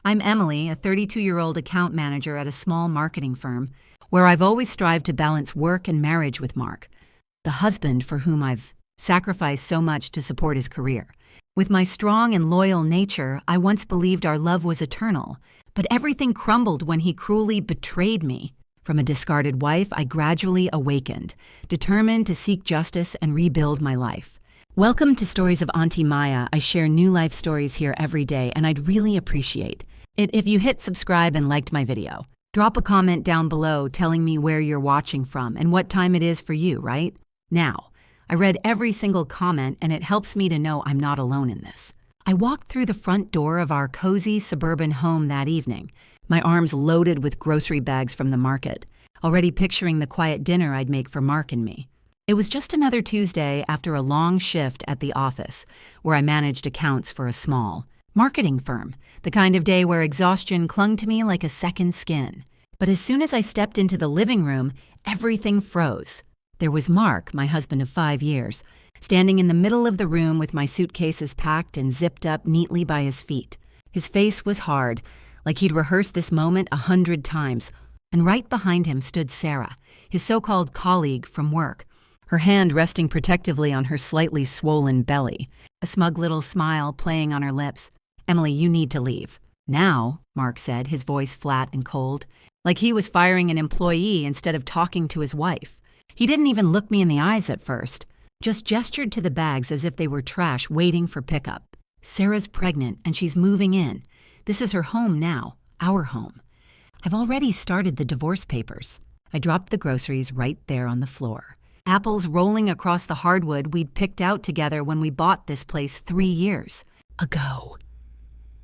I'm Emily, a 32-year-old account manager at a small marketing firm, where I've always strived to balance work and marriage with Mark, the husband for whom I've sacrificed so much to support his career. With my strong and loyal nature, I once believed our love was eternal, but everything crumbled when he cruelly betrayed me. From a discarded wife, I gradually awakened, determined to seek justice and rebuild my life. Welcome to Stories of Auntie Maya. I share new life stories here every day, and I'd really appreciate it if you hit subscribe and liked my video. Drop a comment down below telling me where you're watching from and what time it is for you, right? Now, I read every single comment, and it helps me to know I'm not alone in this. I walked through the front door of our cozy suburban home that evening, my arms loaded with grocery bags from the market, already picturing the quiet dinner I'd make for Mark and me. It was just another Tuesday after a long shift at the office, where I managed accounts for a small marketing firm, the kind of day where exhaustion clung to me like a second skin. But as soon as I stepped into the living room, everything froze. There was Mark, my husband of 5 years, standing in the middle of the room with my suitcases packed and zipped up neatly by his feet. His face was hard, like he'd rehearsed this moment 100 times, and right behind him stood Sarah, his so-called colleague from work, her hand resting protectively on her slightly swollen belly, a smug little smile playing on her lips. "Emily, you need to leave." "Now," Mark said, his voice flat and cold, like he was firing an employee instead of talking to his wife. He didn't even look me in the eyes at first, just gestured to the bags as if they were trash waiting for pickup. "Sarah's pregnant and she's moving in. This is her home now, our home. I've already started the divorce papers." I dropped the groceries right there on the floor. Apples rolling across the hardwood we'd picked out together when we bought this place 3 years ago.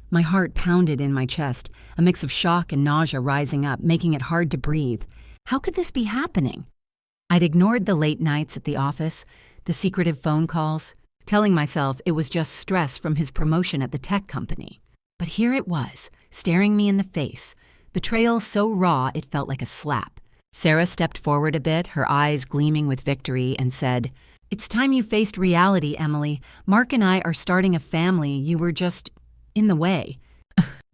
My heart pounded in my chest, a mix of shock and nausea rising up, making it hard to breathe. How could this be happening? I'd ignored the late nights at the office, the secretive phone calls, telling myself it was just stress from his promotion at the tech company. But here it was, staring me in the face, betrayal so raw it felt like a slap. Sarah stepped forward a bit, her eyes gleaming with victory, and said, "It's time you faced reality, Emily. Mark and I are starting a family. You were just in the way."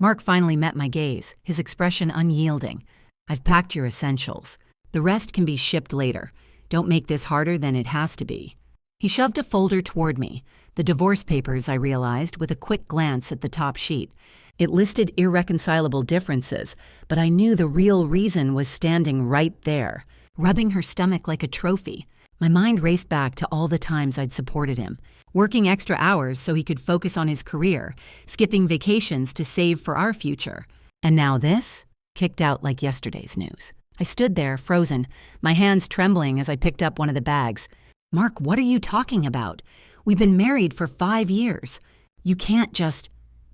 Mark finally met my gaze, his expression unyielding. "I've packed your essentials. The rest can be shipped later. Don't make this harder than it has to be." He shoved a folder toward me, the divorce papers, I realized, with a quick glance at the top sheet. It listed irreconcilable differences, but I knew the real reason was standing right there, rubbing her stomach like a trophy. My mind raced back to all the times I'd supported him, working extra hours so he could focus on his career, skipping vacations to save for our future. And now this? Kicked out like yesterday's news. I stood there, frozen, my hands trembling as I picked up one of the bags. "Mark, what are you talking about? We've been married for 5 years. You can't just..."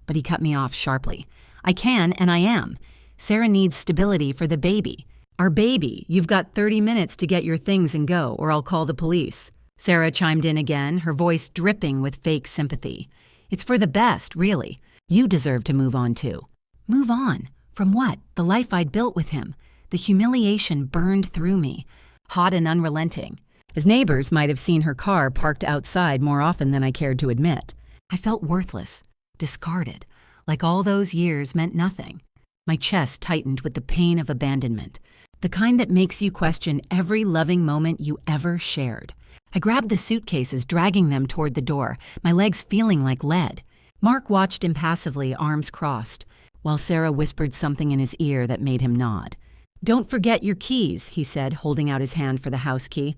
But he cut me off sharply. "I can, and I am. Sarah needs stability for the baby. Our baby. You've got 30 minutes to get your things and go, or I'll call the police." Sarah chimed in again, her voice dripping with fake sympathy. "It's for the best, really. You deserve to move on too." Move on? From what? The life I'd built with him. The humiliation burned through me, hot and unrelenting. His neighbors might have seen her car parked outside more often than I cared to admit. I felt worthless, discarded, like all those years meant nothing. My chest tightened with the pain of abandonment, the kind that makes you question every loving moment you ever shared. I grabbed the suitcases, dragging them toward the door, my legs feeling like lead. Mark watched impassively, arms crossed, while Sarah whispered something in his ear that made him nod. "Don't forget your keys," he said, holding out his hand for the house key.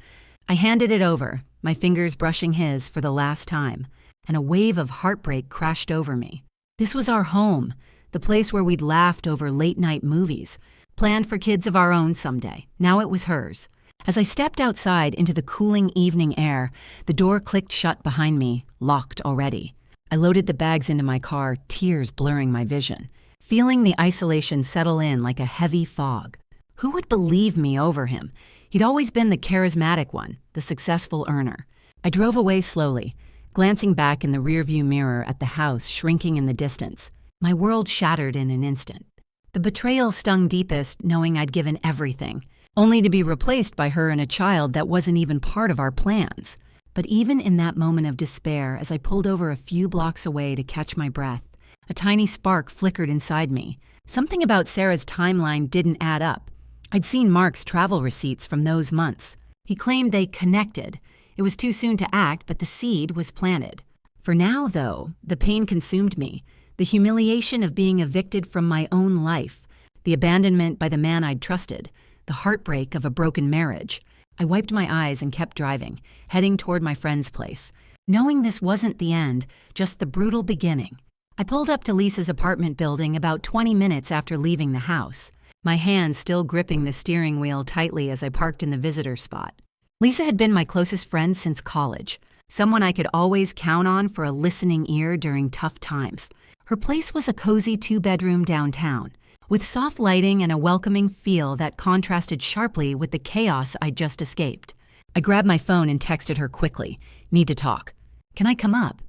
I handed it over, my fingers brushing his for the last time, and a wave of heartbreak crashed over me. This was our home, the place where we'd laughed over late-night movies, planned for kids of our own someday. Now it was hers. As I stepped outside into the cooling evening air, the door clicked shut behind me, locked already. I loaded the bags into my car, tears blurring my vision, feeling the isolation settle in like a heavy fog. Who would believe me over him? He'd always been the charismatic one, the successful earner. I drove away slowly, glancing back in the rearview mirror at the house shrinking in the distance. My world shattered in an instant. The betrayal stung deepest, knowing I'd given everything, only to be replaced by her and a child that wasn't even part of our plans. But even in that moment of despair, as I pulled over a few blocks away to catch my breath, A tiny spark flickered inside me. Something about Sarah's timeline didn't add up. I'd seen Mark's travel receipts from those months. He claimed they connected. It was too soon to act, but the seed was planted. For now, though, the pain consumed me. The humiliation of being evicted from my own life. The abandonment by the man I'd trusted. The heartbreak of a broken marriage. I wiped my eyes and kept driving, heading toward my friend's place. Knowing this wasn't the end, just the brutal beginning. I pulled up to Lisa's apartment building about 20 minutes after leaving the house, my hand still gripping the steering wheel tightly as I parked in the visitor spot. Lisa had been my closest friend since college, someone I could always count on for a listening ear during tough times. Her place was a cozy 2-bedroom downtown, with soft lighting and a welcoming feel that contrasted sharply with the chaos I'd just escaped. I grabbed my phone and texted her quickly. "Need to talk. Can I come up?"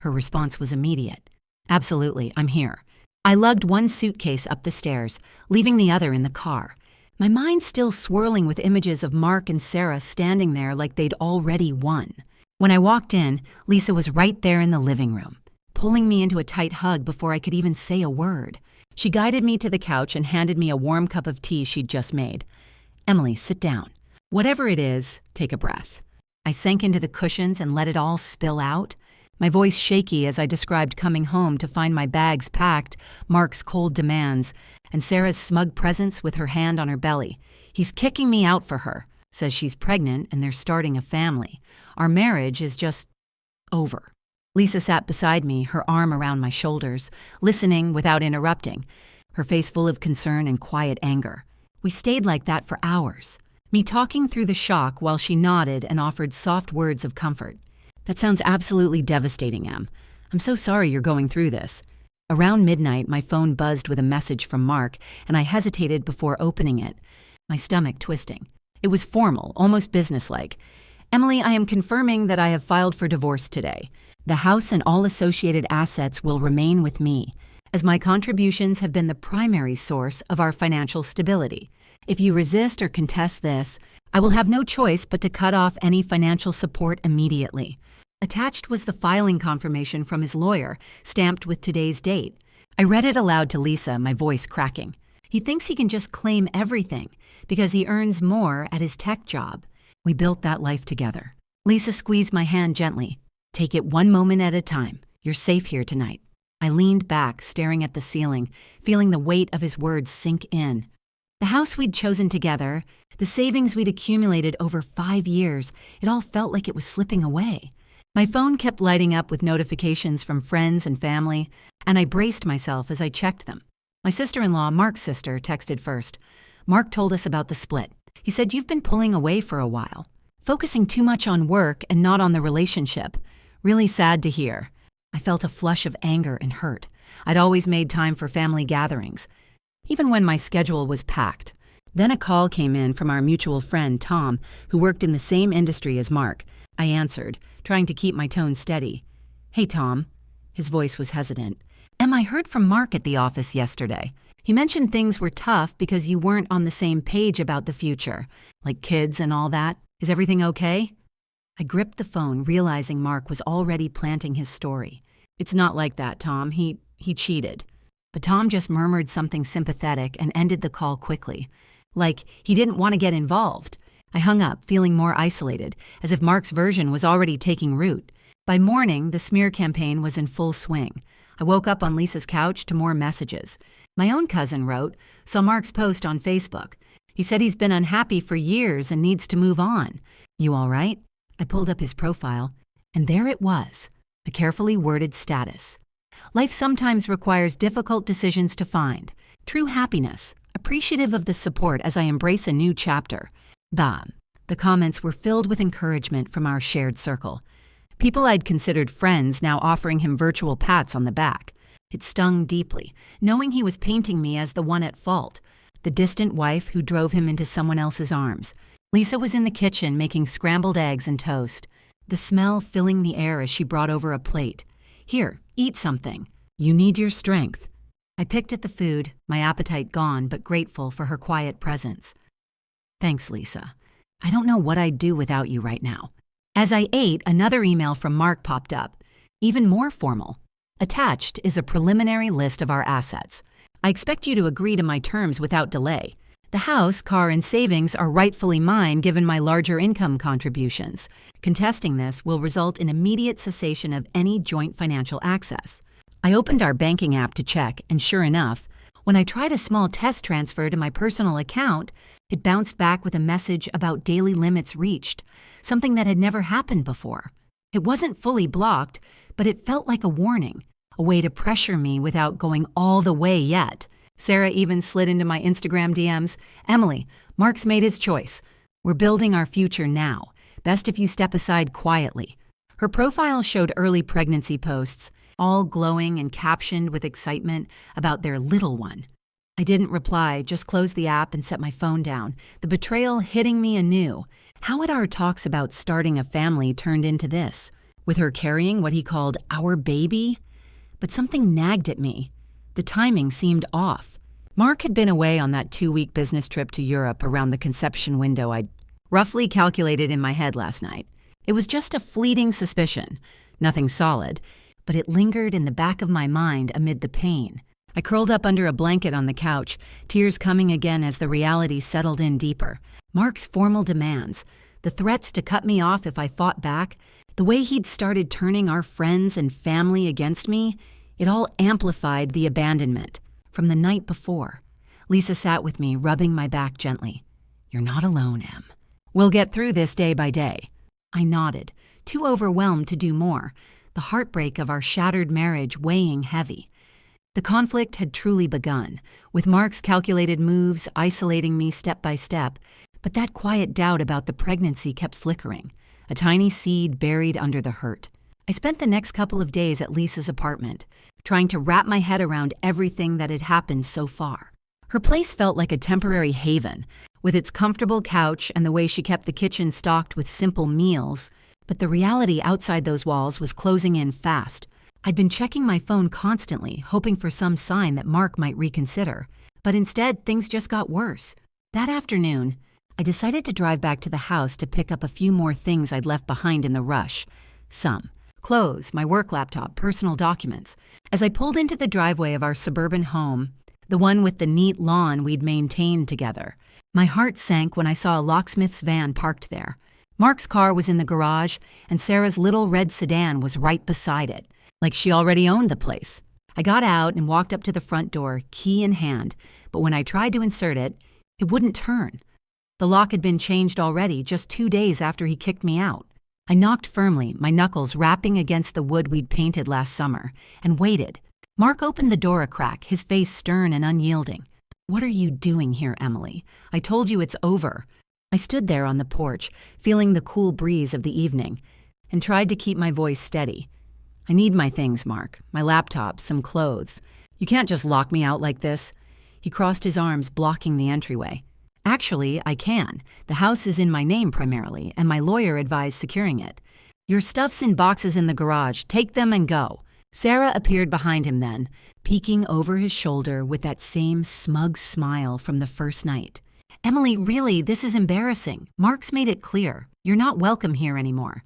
Her response was immediate. "Absolutely, I'm here." I lugged one suitcase up the stairs, leaving the other in the car. My mind still swirling with images of Mark and Sarah standing there like they'd already won. When I walked in, Lisa was right there in the living room, pulling me into a tight hug before I could even say a word. She guided me to the couch and handed me a warm cup of tea she'd just made. "Emily, sit down. Whatever it is, take a breath." I sank into the cushions and let it all spill out, my voice shaky as I described coming home to find my bags packed, Mark's cold demands, and Sarah's smug presence with her hand on her belly. "He's kicking me out for her, says she's pregnant and they're starting a family. Our marriage is just over." Lisa sat beside me, her arm around my shoulders, listening without interrupting, her face full of concern and quiet anger. We stayed like that for hours, me talking through the shock while she nodded and offered soft words of comfort. "That sounds absolutely devastating, Em. I'm so sorry you're going through this." Around midnight, my phone buzzed with a message from Mark, and I hesitated before opening it, my stomach twisting. It was formal, almost businesslike. "Emily, I am confirming that I have filed for divorce today. The house and all associated assets will remain with me, as my contributions have been the primary source of our financial stability. If you resist or contest this, I will have no choice but to cut off any financial support immediately." Attached was the filing confirmation from his lawyer, stamped with today's date. I read it aloud to Lisa, my voice cracking. "He thinks he can just claim everything because he earns more at his tech job. We built that life together." Lisa squeezed my hand gently. "Take it one moment at a time. You're safe here tonight." I leaned back, staring at the ceiling, feeling the weight of his words sink in. The house we'd chosen together, the savings we'd accumulated over 5 years, it all felt like it was slipping away. My phone kept lighting up with notifications from friends and family, and I braced myself as I checked them. My sister-in-law, Mark's sister, texted first. "Mark told us about the split. He said you've been pulling away for a while, focusing too much on work and not on the relationship. Really sad to hear." I felt a flush of anger and hurt. I'd always made time for family gatherings, even when my schedule was packed. Then a call came in from our mutual friend, Tom, who worked in the same industry as Mark. I answered, trying to keep my tone steady. "Hey, Tom." His voice was hesitant. "Em, I heard from Mark at the office yesterday. He mentioned things were tough because you weren't on the same page about the future, like kids and all that. Is everything okay?" I gripped the phone, realizing Mark was already planting his story. "It's not like that, Tom. He cheated." But Tom just murmured something sympathetic and ended the call quickly, like he didn't want to get involved. I hung up, feeling more isolated, as if Mark's version was already taking root. By morning, the smear campaign was in full swing. I woke up on Lisa's couch to more messages. My own cousin wrote, saw Mark's post on Facebook. He said he's been unhappy for years and needs to move on. "You all right?" I pulled up his profile, and there it was, a carefully worded status. "Life sometimes requires difficult decisions to find. True happiness. Appreciative of the support as I embrace a new chapter." Bam. The comments were filled with encouragement from our shared circle. People I'd considered friends now offering him virtual pats on the back. It stung deeply, knowing he was painting me as the one at fault, the distant wife who drove him into someone else's arms. Lisa was in the kitchen making scrambled eggs and toast, the smell filling the air as she brought over a plate. "Here, eat something. You need your strength." I picked at the food, my appetite gone but grateful for her quiet presence. "Thanks, Lisa. I don't know what I'd do without you right now." As I ate, another email from Mark popped up, even more formal. Attached is a preliminary list of our assets. I expect you to agree to my terms without delay. The house, car, and savings are rightfully mine given my larger income contributions. Contesting this will result in immediate cessation of any joint financial access. I opened our banking app to check, and sure enough, when I tried a small test transfer to my personal account, it bounced back with a message about daily limits reached, something that had never happened before. It wasn't fully blocked, but it felt like a warning, a way to pressure me without going all the way yet. Sarah even slid into my Instagram DMs. "Emily, Mark's made his choice. We're building our future now. Best if you step aside quietly." Her profile showed early pregnancy posts, all glowing and captioned with excitement about their little one. I didn't reply, just closed the app and set my phone down, the betrayal hitting me anew. How had our talks about starting a family turned into this, with her carrying what he called our baby? But something nagged at me. The timing seemed off. Mark had been away on that 2-week business trip to Europe around the conception window I'd roughly calculated in my head last night. It was just a fleeting suspicion, nothing solid, but it lingered in the back of my mind amid the pain. I curled up under a blanket on the couch, tears coming again as the reality settled in deeper. Mark's formal demands, the threats to cut me off if I fought back, the way he'd started turning our friends and family against me, it all amplified the abandonment from the night before. Lisa sat with me, rubbing my back gently. "You're not alone, Em. We'll get through this day by day." I nodded, too overwhelmed to do more, the heartbreak of our shattered marriage weighing heavy. The conflict had truly begun, with Mark's calculated moves isolating me step by step, but that quiet doubt about the pregnancy kept flickering, a tiny seed buried under the hurt. I spent the next couple of days at Lisa's apartment, trying to wrap my head around everything that had happened so far. Her place felt like a temporary haven, with its comfortable couch and the way she kept the kitchen stocked with simple meals, but the reality outside those walls was closing in fast. I'd been checking my phone constantly, hoping for some sign that Mark might reconsider, but instead things just got worse. That afternoon, I decided to drive back to the house to pick up a few more things I'd left behind in the rush. Some clothes, my work laptop, personal documents. As I pulled into the driveway of our suburban home, the one with the neat lawn we'd maintained together, my heart sank when I saw a locksmith's van parked there. Mark's car was in the garage, and Sarah's little red sedan was right beside it, like she already owned the place. I got out and walked up to the front door, key in hand, but when I tried to insert it, it wouldn't turn. The lock had been changed already, just 2 days after he kicked me out. I knocked firmly, my knuckles rapping against the wood we'd painted last summer, and waited. Mark opened the door a crack, his face stern and unyielding. "What are you doing here, Emily? I told you it's over." I stood there on the porch, feeling the cool breeze of the evening, and tried to keep my voice steady. "I need my things, Mark. My laptop, some clothes. You can't just lock me out like this." He crossed his arms, blocking the entryway. "Actually, I can. The house is in my name primarily, and my lawyer advised securing it. Your stuff's in boxes in the garage. Take them and go." Sarah appeared behind him then, peeking over his shoulder with that same smug smile from the first night. "Emily, really, this is embarrassing. Mark's made it clear. You're not welcome here anymore."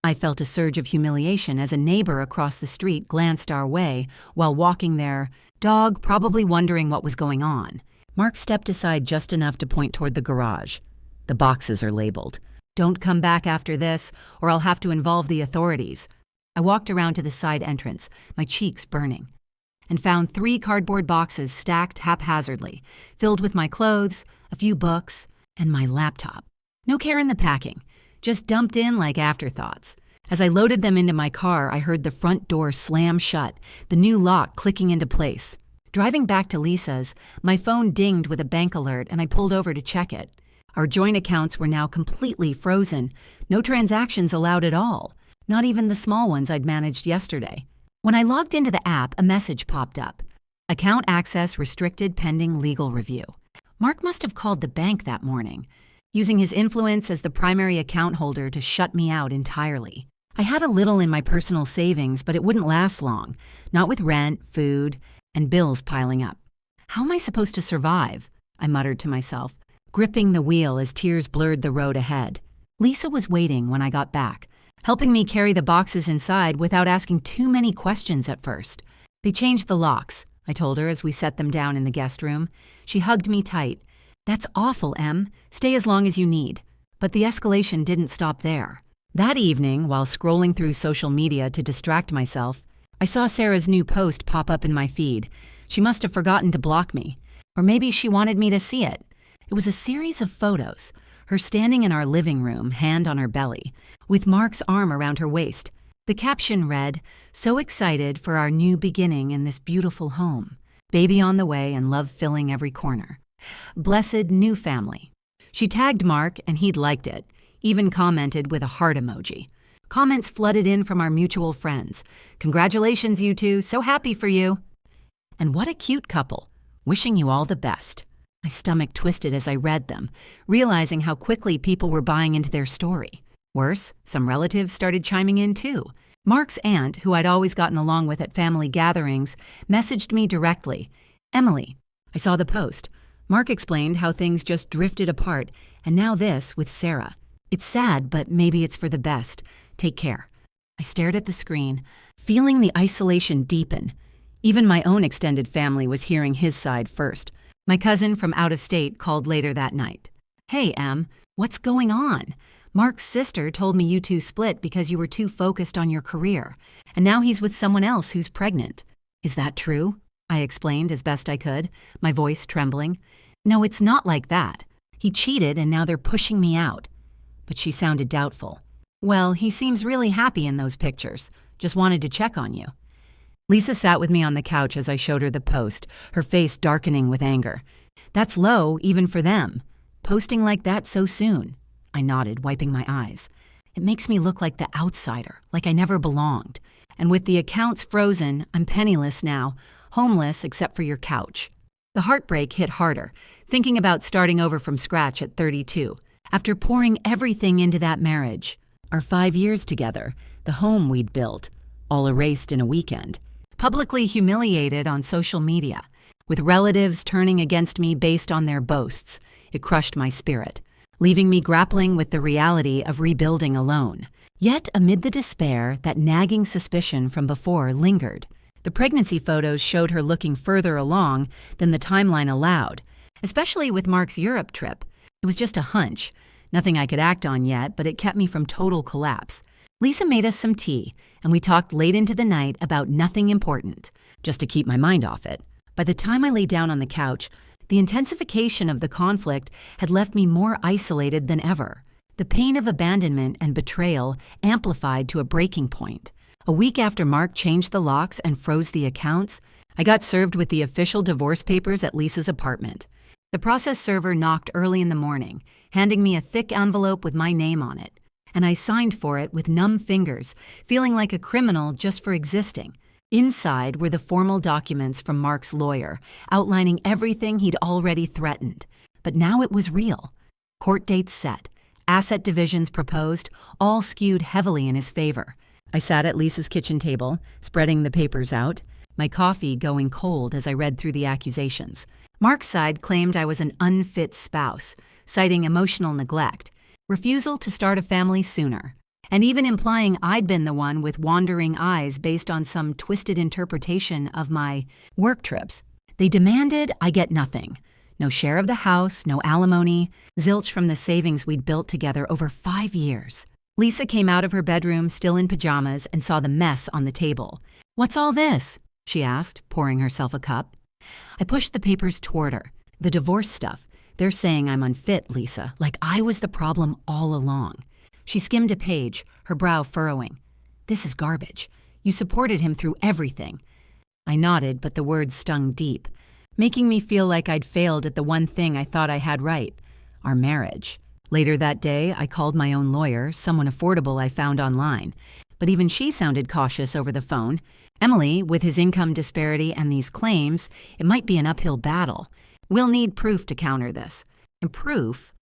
I felt a surge of humiliation as a neighbor across the street glanced our way while walking their dog, probably wondering what was going on. Mark stepped aside just enough to point toward the garage. "The boxes are labeled. Don't come back after this, or I'll have to involve the authorities." I walked around to the side entrance, my cheeks burning, and found 3 cardboard boxes stacked haphazardly, filled with my clothes, a few books, and my laptop. No care in the packing, just dumped in like afterthoughts. As I loaded them into my car, I heard the front door slam shut, the new lock clicking into place. Driving back to Lisa's, my phone dinged with a bank alert and I pulled over to check it. Our joint accounts were now completely frozen, no transactions allowed at all, not even the small ones I'd managed yesterday. When I logged into the app, a message popped up. "Account access restricted pending legal review." Mark must have called the bank that morning, using his influence as the primary account holder to shut me out entirely. I had a little in my personal savings, but it wouldn't last long, not with rent, food, and bills piling up. "How am I supposed to survive?" I muttered to myself, gripping the wheel as tears blurred the road ahead. Lisa was waiting when I got back, helping me carry the boxes inside without asking too many questions at first. They changed the locks, I told her as we set them down in the guest room. She hugged me tight. That's awful, Em. Stay as long as you need. But the escalation didn't stop there. That evening, while scrolling through social media to distract myself, I saw Sarah's new post pop up in my feed. She must have forgotten to block me. Or maybe she wanted me to see it. It was a series of photos, her standing in our living room, hand on her belly, with Mark's arm around her waist. The caption read, "So excited for our new beginning in this beautiful home. Baby on the way and love filling every corner. Blessed new family." She tagged Mark and he'd liked it, even commented with a heart emoji. Comments flooded in from our mutual friends. "Congratulations, you two. So happy for you." And what a cute couple. "Wishing you all the best." My stomach twisted as I read them, realizing how quickly people were buying into their story. Worse, some relatives started chiming in too. Mark's aunt, who I'd always gotten along with at family gatherings, messaged me directly. "Emily, I saw the post. Mark explained how things just drifted apart, and now this with Sarah. It's sad, but maybe it's for the best. Take care." I stared at the screen, feeling the isolation deepen. Even my own extended family was hearing his side first. My cousin from out of state called later that night. "Hey, Em, what's going on? Mark's sister told me you two split because you were too focused on your career, and now he's with someone else who's pregnant. Is that true?" I explained as best I could, my voice trembling. "No, it's not like that. He cheated and now they're pushing me out." But she sounded doubtful. "Well, he seems really happy in those pictures. Just wanted to check on you." Lisa sat with me on the couch as I showed her the post, her face darkening with anger. "That's low, even for them. Posting like that so soon." I nodded, wiping my eyes. "It makes me look like the outsider, like I never belonged. And with the accounts frozen, I'm penniless now, homeless except for your couch." The heartbreak hit harder, thinking about starting over from scratch at 32, after pouring everything into that marriage. Our 5 years together, the home we'd built, all erased in a weekend. Publicly humiliated on social media, with relatives turning against me based on their boasts. It crushed my spirit, leaving me grappling with the reality of rebuilding alone. Yet, amid the despair, that nagging suspicion from before lingered. The pregnancy photos showed her looking further along than the timeline allowed, especially with Mark's Europe trip. It was just a hunch, nothing I could act on yet, but it kept me from total collapse. Lisa made us some tea, and we talked late into the night about nothing important, just to keep my mind off it. By the time I lay down on the couch, the intensification of the conflict had left me more isolated than ever. The pain of abandonment and betrayal amplified to a breaking point. A week after Mark changed the locks and froze the accounts, I got served with the official divorce papers at Lisa's apartment. The process server knocked early in the morning, handing me a thick envelope with my name on it. And I signed for it with numb fingers, feeling like a criminal just for existing. Inside were the formal documents from Mark's lawyer, outlining everything he'd already threatened. But now it was real. Court dates set, asset divisions proposed, all skewed heavily in his favor. I sat at Lisa's kitchen table, spreading the papers out, my coffee going cold as I read through the accusations. Mark's side claimed I was an unfit spouse, citing emotional neglect, refusal to start a family sooner, and even implying I'd been the one with wandering eyes based on some twisted interpretation of my work trips. They demanded I get nothing. No share of the house, no alimony, zilch from the savings we'd built together over 5 years. Lisa came out of her bedroom still in pajamas and saw the mess on the table. "What's all this?" she asked, pouring herself a cup. I pushed the papers toward her. "The divorce stuff. They're saying I'm unfit, Lisa, like I was the problem all along." She skimmed a page, her brow furrowing. "This is garbage. You supported him through everything." I nodded, but the words stung deep, making me feel like I'd failed at the one thing I thought I had right, our marriage. Later that day, I called my own lawyer, someone affordable I found online. But even she sounded cautious over the phone. "Emily, with his income disparity and these claims, it might be an uphill battle. We'll need proof to counter this." And proof?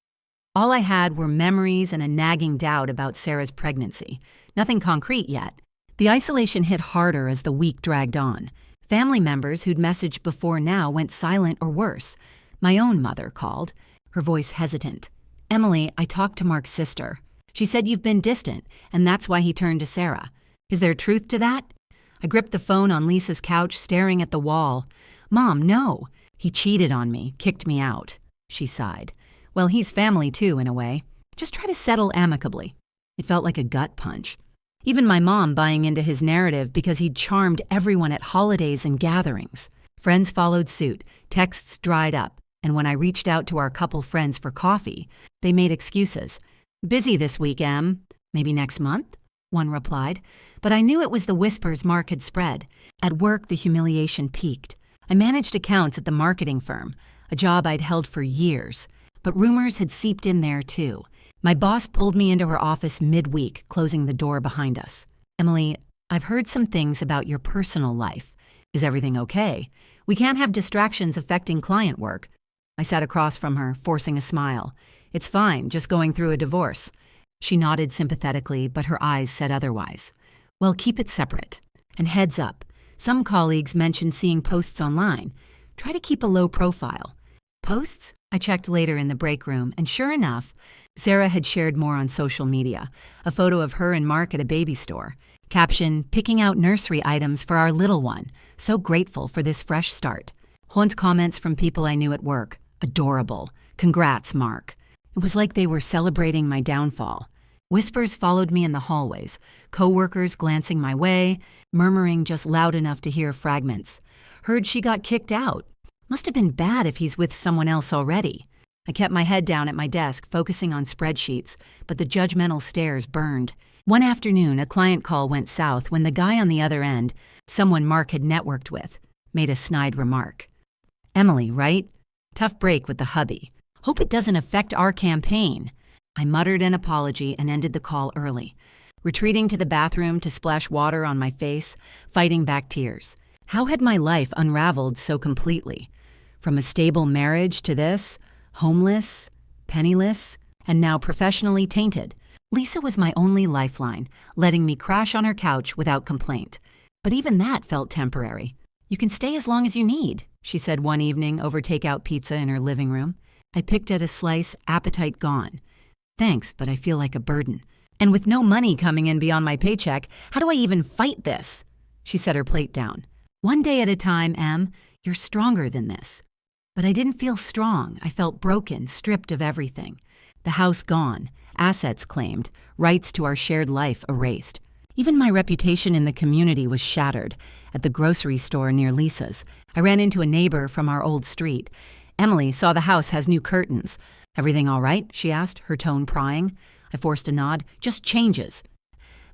All I had were memories and a nagging doubt about Sarah's pregnancy. Nothing concrete yet. The isolation hit harder as the week dragged on. Family members who'd messaged before now went silent or worse. My own mother called, her voice hesitant. "Emily, I talked to Mark's sister." She said you've been distant, and that's why he turned to Sarah. Is there truth to that? I gripped the phone on Lisa's couch, staring at the wall. Mom, no. He cheated on me, kicked me out. She sighed. Well, he's family too, in a way. Just try to settle amicably. It felt like a gut punch. Even my mom buying into his narrative because he'd charmed everyone at holidays and gatherings. Friends followed suit, texts dried up, and when I reached out to our couple friends for coffee, they made excuses. Busy this week, Em. Maybe next month? One replied. But I knew it was the whispers Mark had spread. At work, the humiliation peaked. I managed accounts at the marketing firm, a job I'd held for years. But rumors had seeped in there, too. My boss pulled me into her office midweek, closing the door behind us. Emily, I've heard some things about your personal life. Is everything okay? We can't have distractions affecting client work. I sat across from her, forcing a smile. It's fine, just going through a divorce. She nodded sympathetically, but her eyes said otherwise. Well, keep it separate. And heads up, some colleagues mentioned seeing posts online. Try to keep a low profile. Posts? I checked later in the break room, and sure enough, Sarah had shared more on social media, a photo of her and Mark at a baby store. Caption, picking out nursery items for our little one. So grateful for this fresh start. Haunt comments from people I knew at work. Adorable. Congrats, Mark. It was like they were celebrating my downfall. Whispers followed me in the hallways, co-workers glancing my way, murmuring just loud enough to hear fragments. Heard she got kicked out. Must have been bad if he's with someone else already. I kept my head down at my desk, focusing on spreadsheets, but the judgmental stares burned. One afternoon, a client call went south when the guy on the other end, someone Mark had networked with, made a snide remark. Emily, right? Tough break with the hubby. Hope it doesn't affect our campaign. I muttered an apology and ended the call early, retreating to the bathroom to splash water on my face, fighting back tears. How had my life unraveled so completely? From a stable marriage to this, homeless, penniless, and now professionally tainted. Lisa was my only lifeline, letting me crash on her couch without complaint. But even that felt temporary. You can stay as long as you need, she said one evening over takeout pizza in her living room. I picked at a slice, appetite gone. Thanks, but I feel like a burden. And with no money coming in beyond my paycheck, how do I even fight this? She set her plate down. One day at a time, Em. You're stronger than this. But I didn't feel strong. I felt broken, stripped of everything. The house gone, assets claimed, rights to our shared life erased. Even my reputation in the community was shattered. At the grocery store near Lisa's, I ran into a neighbor from our old street. Emily saw the house has new curtains. Everything all right? She asked, her tone prying. I forced a nod. Just changes.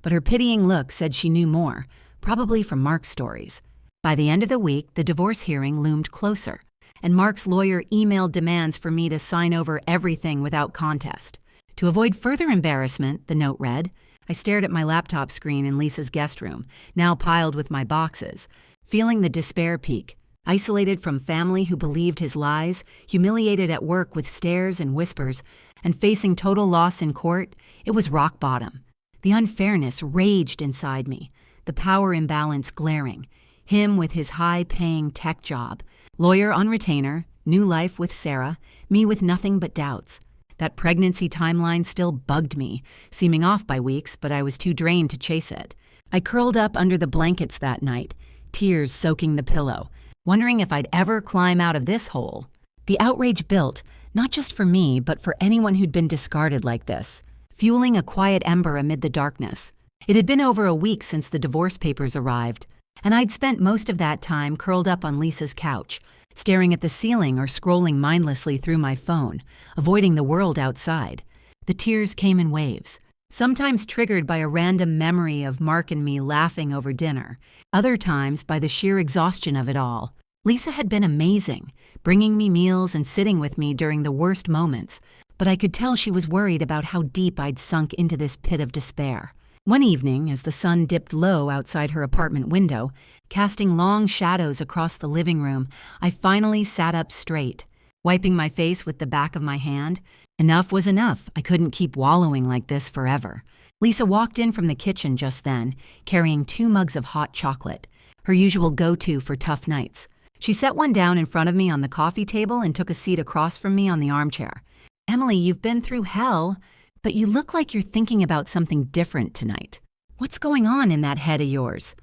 But her pitying look said she knew more, probably from Mark's stories. By the end of the week, the divorce hearing loomed closer, and Mark's lawyer emailed demands for me to sign over everything without contest. To avoid further embarrassment, the note read, I stared at my laptop screen in Lisa's guest room, now piled with my boxes, feeling the despair peak. Isolated from family who believed his lies, humiliated at work with stares and whispers, and facing total loss in court, it was rock bottom. The unfairness raged inside me, the power imbalance glaring. Him with his high-paying tech job, lawyer on retainer, new life with Sarah, me with nothing but doubts. That pregnancy timeline still bugged me, seeming off by weeks, but I was too drained to chase it. I curled up under the blankets that night, tears soaking the pillow, wondering if I'd ever climb out of this hole. The outrage built, not just for me, but for anyone who'd been discarded like this, fueling a quiet ember amid the darkness. It had been over a week since the divorce papers arrived, and I'd spent most of that time curled up on Lisa's couch, staring at the ceiling or scrolling mindlessly through my phone, avoiding the world outside. The tears came in waves, sometimes triggered by a random memory of Mark and me laughing over dinner, other times by the sheer exhaustion of it all. Lisa had been amazing, bringing me meals and sitting with me during the worst moments, but I could tell she was worried about how deep I'd sunk into this pit of despair. One evening, as the sun dipped low outside her apartment window, casting long shadows across the living room, I finally sat up straight, wiping my face with the back of my hand. Enough was enough. I couldn't keep wallowing like this forever. Lisa walked in from the kitchen just then, carrying 2 mugs of hot chocolate, her usual go-to for tough nights. She set one down in front of me on the coffee table and took a seat across from me on the armchair. Emily, you've been through hell. but you look like you're thinking about something different tonight. What's going on in that head of yours?"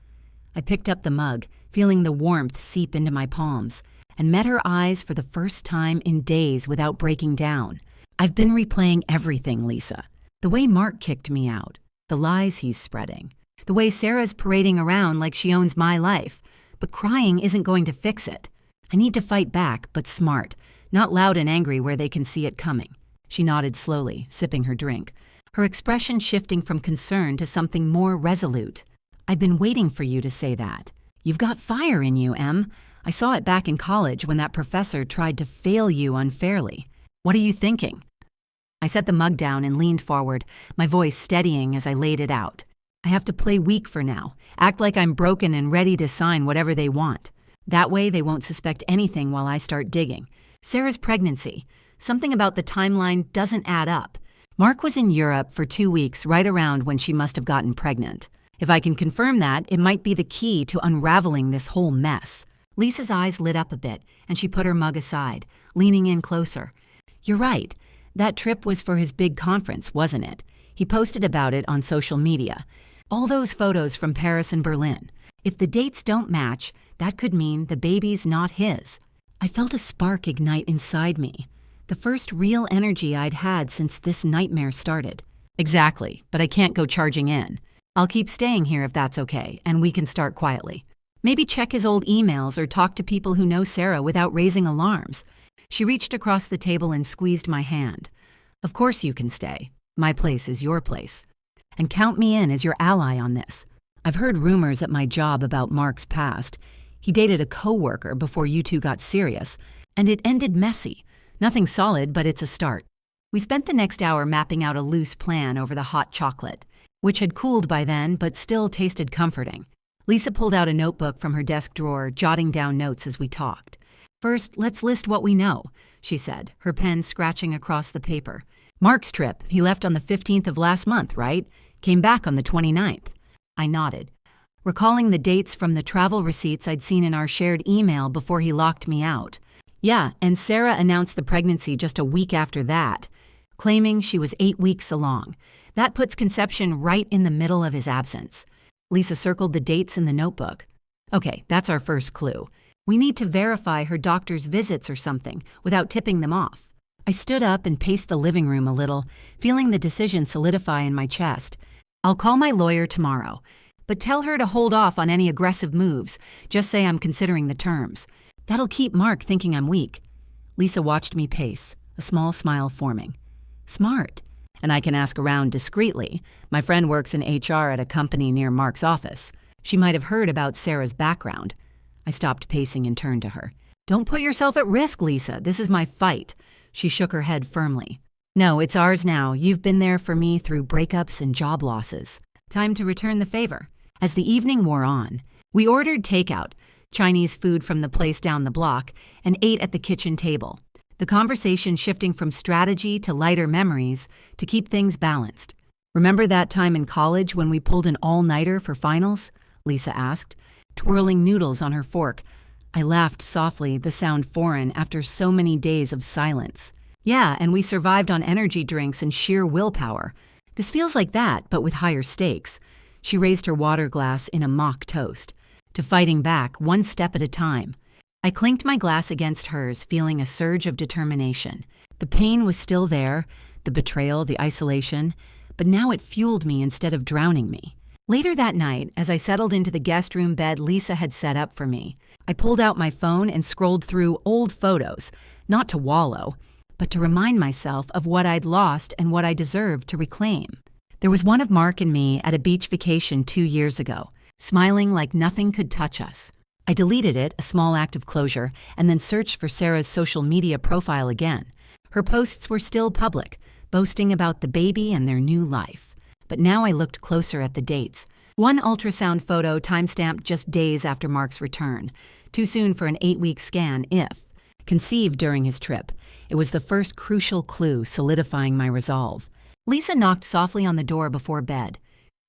I picked up the mug, feeling the warmth seep into my palms, and met her eyes for the first time in days without breaking down. "I've been replaying everything, Lisa. The way Mark kicked me out, the lies he's spreading, the way Sarah's parading around like she owns my life. But crying isn't going to fix it. I need to fight back, but smart, not loud and angry where they can see it coming." She nodded slowly, sipping her drink, her expression shifting from concern to something more resolute. "I've been waiting for you to say that. You've got fire in you, Em. I saw it back in college when that professor tried to fail you unfairly. What are you thinking?" I set the mug down and leaned forward, my voice steadying as I laid it out. "I have to play weak for now, act like I'm broken and ready to sign whatever they want. That way they won't suspect anything while I start digging. Sarah's pregnancy. Something about the timeline doesn't add up. Mark was in Europe for 2 weeks right around when she must have gotten pregnant. If I can confirm that, it might be the key to unraveling this whole mess." Lisa's eyes lit up a bit, and she put her mug aside, leaning in closer. "You're right. That trip was for his big conference, wasn't it? He posted about it on social media. All those photos from Paris and Berlin. If the dates don't match, that could mean the baby's not his." I felt a spark ignite inside me, the first real energy I'd had since this nightmare started. "Exactly, but I can't go charging in. I'll keep staying here if that's okay, and we can start quietly. Maybe check his old emails or talk to people who know Sarah without raising alarms." She reached across the table and squeezed my hand. "Of course you can stay. My place is your place. And count me in as your ally on this. I've heard rumors at my job about Mark's past. He dated a coworker before you two got serious, and it ended messy. Nothing solid, but it's a start." We spent the next hour mapping out a loose plan over the hot chocolate, which had cooled by then but still tasted comforting. Lisa pulled out a notebook from her desk drawer, jotting down notes as we talked. "First, let's list what we know," she said, her pen scratching across the paper. "Mark's trip, he left on the 15th of last month, right? Came back on the 29th. I nodded, recalling the dates from the travel receipts I'd seen in our shared email before he locked me out. "Yeah, and Sarah announced the pregnancy just a week after that, claiming she was 8 weeks along. That puts conception right in the middle of his absence." Lisa circled the dates in the notebook. "Okay, that's our first clue. We need to verify her doctor's visits or something without tipping them off." I stood up and paced the living room a little, feeling the decision solidify in my chest. "I'll call my lawyer tomorrow, but tell her to hold off on any aggressive moves. Just say I'm considering the terms. That'll keep Mark thinking I'm weak." Lisa watched me pace, a small smile forming. "Smart. And I can ask around discreetly. My friend works in HR at a company near Mark's office. She might have heard about Sarah's background." I stopped pacing and turned to her. "Don't put yourself at risk, Lisa. This is my fight." She shook her head firmly. "No, it's ours now. You've been there for me through breakups and job losses. Time to return the favor." As the evening wore on, we ordered takeout, Chinese food from the place down the block, and ate at the kitchen table, the conversation shifting from strategy to lighter memories to keep things balanced. "Remember that time in college when we pulled an all-nighter for finals?" Lisa asked, twirling noodles on her fork. I laughed softly, the sound foreign after so many days of silence. "Yeah, and we survived on energy drinks and sheer willpower. This feels like that, but with higher stakes." She raised her water glass in a mock toast, to fighting back one step at a time. I clinked my glass against hers, feeling a surge of determination. The pain was still there, the betrayal, the isolation, but now it fueled me instead of drowning me. Later that night, as I settled into the guest room bed Lisa had set up for me, I pulled out my phone and scrolled through old photos, not to wallow, but to remind myself of what I'd lost and what I deserved to reclaim. There was one of Mark and me at a beach vacation 2 years ago, smiling like nothing could touch us. I deleted it, a small act of closure, and then searched for Sarah's social media profile again. Her posts were still public, boasting about the baby and their new life. But now I looked closer at the dates. One ultrasound photo timestamped just days after Mark's return. Too soon for an 8-week scan if. Conceived during his trip, it was the first crucial clue solidifying my resolve. Lisa knocked softly on the door before bed.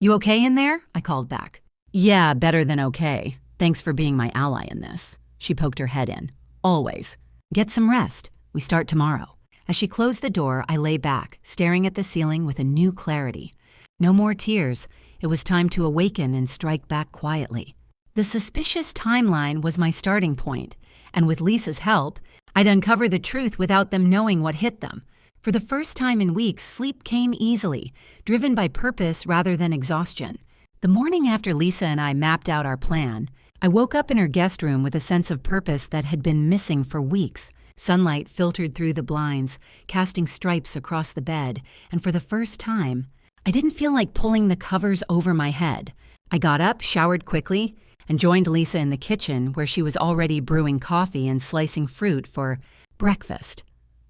"You okay in there?" I called back. "Yeah, better than okay. Thanks for being my ally in this." She poked her head in. "Always. Get some rest. We start tomorrow." As she closed the door, I lay back, staring at the ceiling with a new clarity. No more tears. It was time to awaken and strike back quietly. The suspicious timeline was my starting point, and with Lisa's help, I'd uncover the truth without them knowing what hit them. For the first time in weeks, sleep came easily, driven by purpose rather than exhaustion. The morning after Lisa and I mapped out our plan, I woke up in her guest room with a sense of purpose that had been missing for weeks. Sunlight filtered through the blinds, casting stripes across the bed, and for the first time, I didn't feel like pulling the covers over my head. I got up, showered quickly, and joined Lisa in the kitchen where she was already brewing coffee and slicing fruit for breakfast.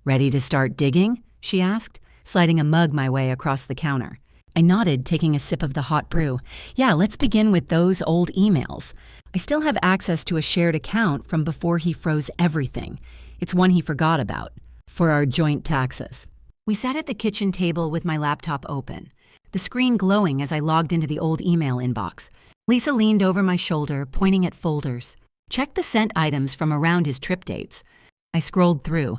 "Ready to start digging?" she asked, sliding a mug my way across the counter. I nodded, taking a sip of the hot brew. "Yeah, let's begin with those old emails. I still have access to a shared account from before he froze everything. It's one he forgot about, for our joint taxes." We sat at the kitchen table with my laptop open, the screen glowing as I logged into the old email inbox. Lisa leaned over my shoulder, pointing at folders. "Check the sent items from around his trip dates." I scrolled through,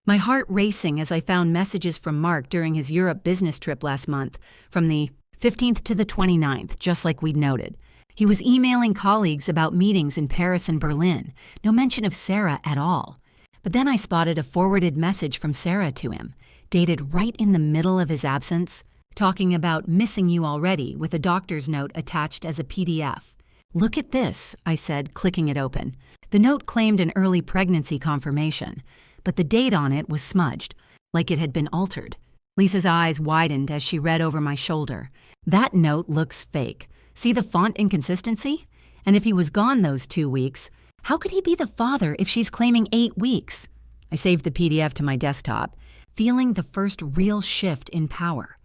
my heart racing as I found messages from Mark during his Europe business trip last month, from the 15th to the 29th, just like we'd noted. He was emailing colleagues about meetings in Paris and Berlin, no mention of Sarah at all. But then I spotted a forwarded message from Sarah to him, dated right in the middle of his absence, talking about missing you already with a doctor's note attached as a PDF. "Look at this," I said, clicking it open. The note claimed an early pregnancy confirmation, but the date on it was smudged, like it had been altered. Lisa's eyes widened as she read over my shoulder. "That note looks fake. See the font inconsistency? And if he was gone those 2 weeks, how could he be the father if she's claiming 8 weeks? I saved the PDF to my desktop, feeling the first real shift in power.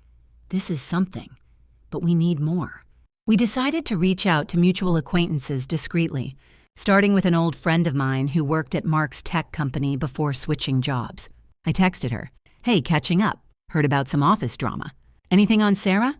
This is something, but we need more. We decided to reach out to mutual acquaintances discreetly, starting with an old friend of mine who worked at Mark's tech company before switching jobs. I texted her, "Hey, catching up. Heard about some office drama. Anything on Sarah?"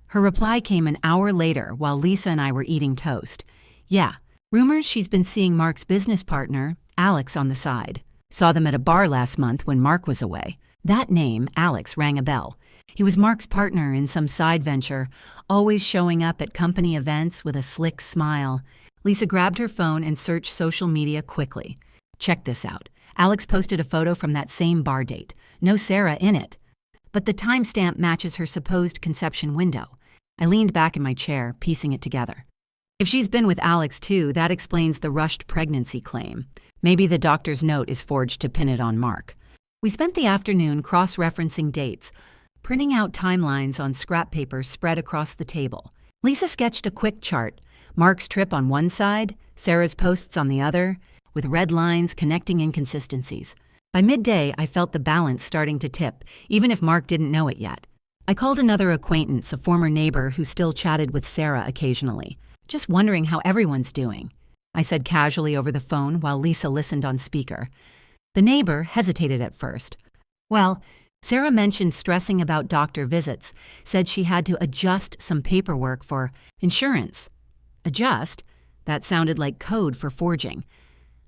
Her reply came an hour later while Lisa and I were eating toast. "Yeah, rumors she's been seeing Mark's business partner, Alex, on the side. Saw them at a bar last month when Mark was away." That name, Alex, rang a bell. He was Mark's partner in some side venture, always showing up at company events with a slick smile. Lisa grabbed her phone and searched social media quickly. "Check this out. Alex posted a photo from that same bar date. No Sarah in it. But the timestamp matches her supposed conception window." I leaned back in my chair, piecing it together. If she's been with Alex too, that explains the rushed pregnancy claim. Maybe the doctor's note is forged to pin it on Mark. We spent the afternoon cross-referencing dates, printing out timelines on scrap paper spread across the table. Lisa sketched a quick chart, Mark's trip on one side, Sarah's posts on the other, with red lines connecting inconsistencies. By midday, I felt the balance starting to tip, even if Mark didn't know it yet. I called another acquaintance, a former neighbor who still chatted with Sarah occasionally, just wondering how everyone's doing. I said casually over the phone while Lisa listened on speaker. The neighbor hesitated at first. "Well, Sarah mentioned stressing about doctor visits, said she had to adjust some paperwork for insurance." Adjust? That sounded like code for forging.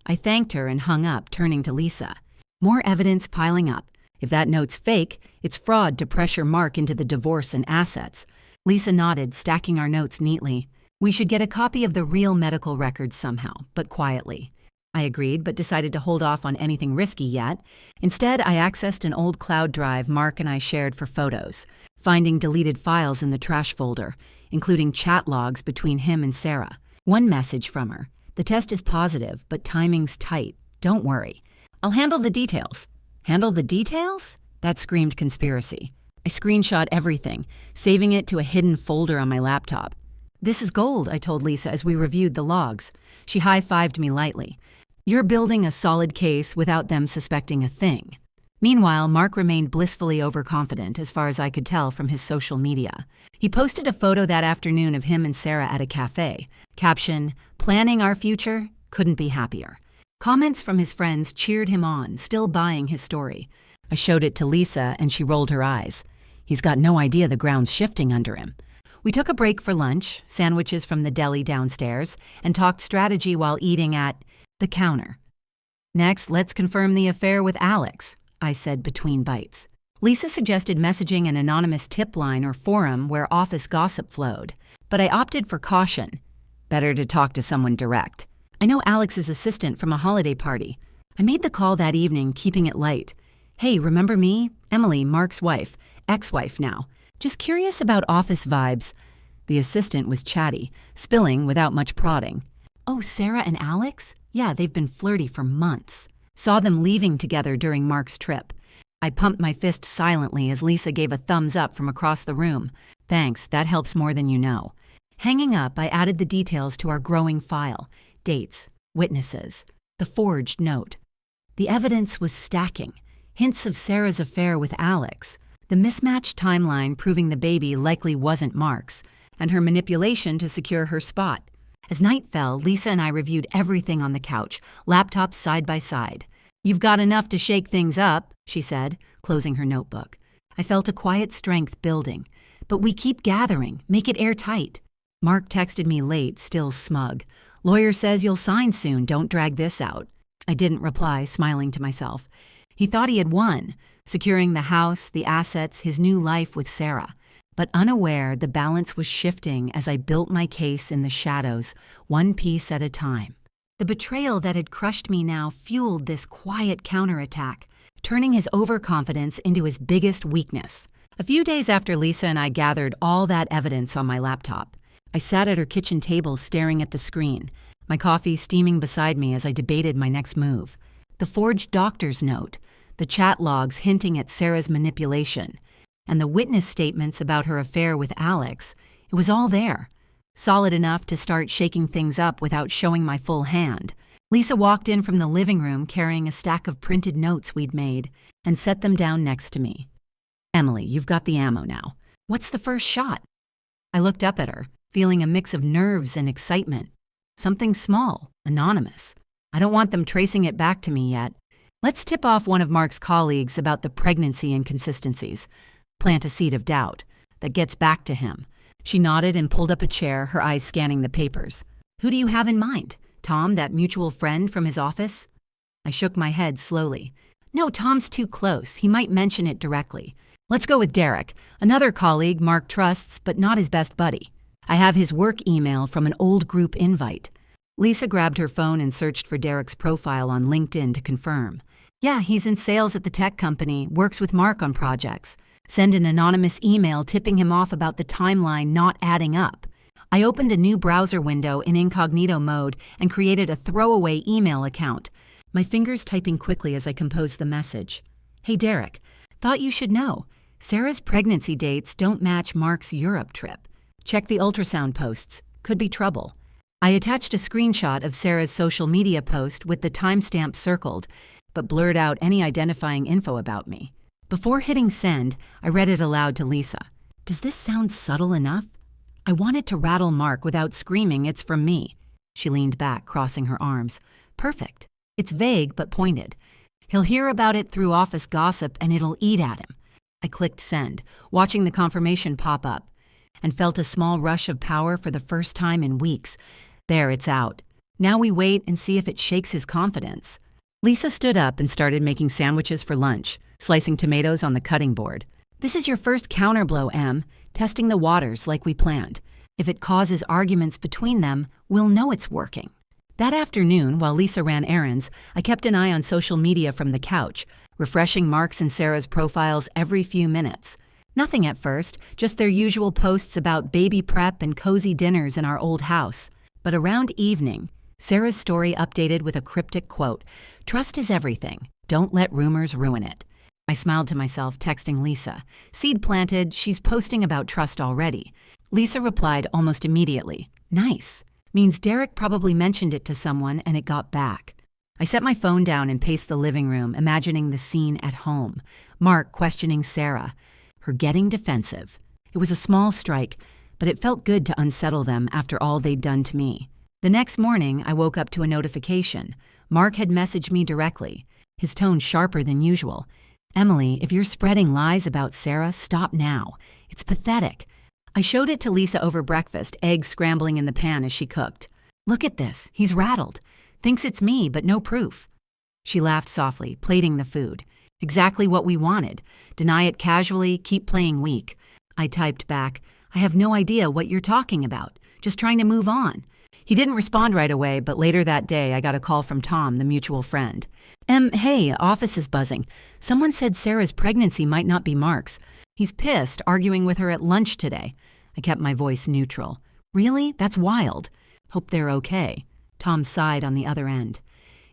I thanked her and hung up, turning to Lisa. More evidence piling up. If that note's fake, it's fraud to pressure Mark into the divorce and assets. Lisa nodded, stacking our notes neatly. "We should get a copy of the real medical records somehow, but quietly." I agreed, but decided to hold off on anything risky yet. Instead, I accessed an old cloud drive Mark and I shared for photos, finding deleted files in the trash folder, including chat logs between him and Sarah. One message from her. "The test is positive, but timing's tight. Don't worry. I'll handle the details." Handle the details? That screamed conspiracy. I screenshot everything, saving it to a hidden folder on my laptop. "This is gold," I told Lisa as we reviewed the logs. She high-fived me lightly. "You're building a solid case without them suspecting a thing." Meanwhile, Mark remained blissfully overconfident as far as I could tell from his social media. He posted a photo that afternoon of him and Sarah at a cafe. Caption, "Planning our future? Couldn't be happier." Comments from his friends cheered him on, still buying his story. I showed it to Lisa and she rolled her eyes. He's got no idea the ground's shifting under him. We took a break for lunch, sandwiches from the deli downstairs, and talked strategy while eating at the counter. "Next, let's confirm the affair with Alex." I said between bites. Lisa suggested messaging an anonymous tip line or forum where office gossip flowed, but I opted for caution. Better to talk to someone direct. I know Alex's assistant from a holiday party. I made the call that evening, keeping it light. Hey, remember me? Emily, Mark's wife, ex-wife now. Just curious about office vibes. The assistant was chatty, spilling without much prodding. Oh, Sarah and Alex? Yeah, they've been flirty for months. Saw them leaving together during Mark's trip. I pumped my fist silently as Lisa gave a thumbs up from across the room. Thanks, that helps more than you know. Hanging up, I added the details to our growing file. Dates, witnesses, the forged note. The evidence was stacking. Hints of Sarah's affair with Alex, the mismatched timeline proving the baby likely wasn't Mark's, and her manipulation to secure her spot. As night fell, Lisa and I reviewed everything on the couch, laptops side by side. You've got enough to shake things up, she said, closing her notebook. I felt a quiet strength building. But we keep gathering. Make it airtight. Mark texted me late, still smug. Lawyer says you'll sign soon. Don't drag this out. I didn't reply, smiling to myself. He thought he had won, securing the house, the assets, his new life with Sarah. But unaware, the balance was shifting as I built my case in the shadows, one piece at a time. The betrayal that had crushed me now fueled this quiet counterattack, turning his overconfidence into his biggest weakness. A few days after Lisa and I gathered all that evidence on my laptop, I sat at her kitchen table staring at the screen, my coffee steaming beside me as I debated my next move. The forged doctor's note, the chat logs hinting at Sarah's manipulation, and the witness statements about her affair with Alex, it was all there. Solid enough to start shaking things up without showing my full hand. Lisa walked in from the living room carrying a stack of printed notes we'd made and set them down next to me. Emily, you've got the ammo now. What's the first shot? I looked up at her, feeling a mix of nerves and excitement. Something small, anonymous. I don't want them tracing it back to me yet. Let's tip off one of Mark's colleagues about the pregnancy inconsistencies. Plant a seed of doubt that gets back to him. She nodded and pulled up a chair, her eyes scanning the papers. Who do you have in mind? Tom, that mutual friend from his office? I shook my head slowly. No, Tom's too close. He might mention it directly. Let's go with Derek, another colleague Mark trusts, but not his best buddy. I have his work email from an old group invite. Lisa grabbed her phone and searched for Derek's profile on LinkedIn to confirm. Yeah, he's in sales at the tech company, works with Mark on projects. Send an anonymous email tipping him off about the timeline not adding up. I opened a new browser window in incognito mode and created a throwaway email account, my fingers typing quickly as I composed the message. Hey Derek, thought you should know. Sarah's pregnancy dates don't match Mark's Europe trip. Check the ultrasound posts. Could be trouble. I attached a screenshot of Sarah's social media post with the timestamp circled, but blurred out any identifying info about me. Before hitting send, I read it aloud to Lisa. Does this sound subtle enough? I wanted to rattle Mark without screaming it's from me. She leaned back, crossing her arms. Perfect. It's vague but pointed. He'll hear about it through office gossip and it'll eat at him. I clicked send, watching the confirmation pop up, and felt a small rush of power for the first time in weeks. There, it's out. Now we wait and see if it shakes his confidence. Lisa stood up and started making sandwiches for lunch, slicing tomatoes on the cutting board. This is your first counterblow, Em, testing the waters like we planned. If it causes arguments between them, we'll know it's working. That afternoon, while Lisa ran errands, I kept an eye on social media from the couch, refreshing Mark's and Sarah's profiles every few minutes. Nothing at first, just their usual posts about baby prep and cozy dinners in our old house. But around evening, Sarah's story updated with a cryptic quote, "Trust is everything. Don't let rumors ruin it." I smiled to myself, texting Lisa. Seed planted, she's posting about trust already. Lisa replied almost immediately. Nice. Means Derek probably mentioned it to someone and it got back. I set my phone down and paced the living room, imagining the scene at home. Mark questioning Sarah. Her getting defensive. It was a small strike, but it felt good to unsettle them after all they'd done to me. The next morning, I woke up to a notification. Mark had messaged me directly, his tone sharper than usual. Emily, if you're spreading lies about Sarah, stop now. It's pathetic. I showed it to Lisa over breakfast, eggs scrambling in the pan as she cooked. Look at this. He's rattled. Thinks it's me, but no proof. She laughed softly, plating the food. Exactly what we wanted. Deny it casually, keep playing weak. I typed back, I have no idea what you're talking about. Just trying to move on. He didn't respond right away, but later that day I got a call from Tom, the mutual friend. Hey, office is buzzing. Someone said Sarah's pregnancy might not be Mark's. He's pissed, arguing with her at lunch today. I kept my voice neutral. Really? That's wild. Hope they're okay. Tom sighed on the other end.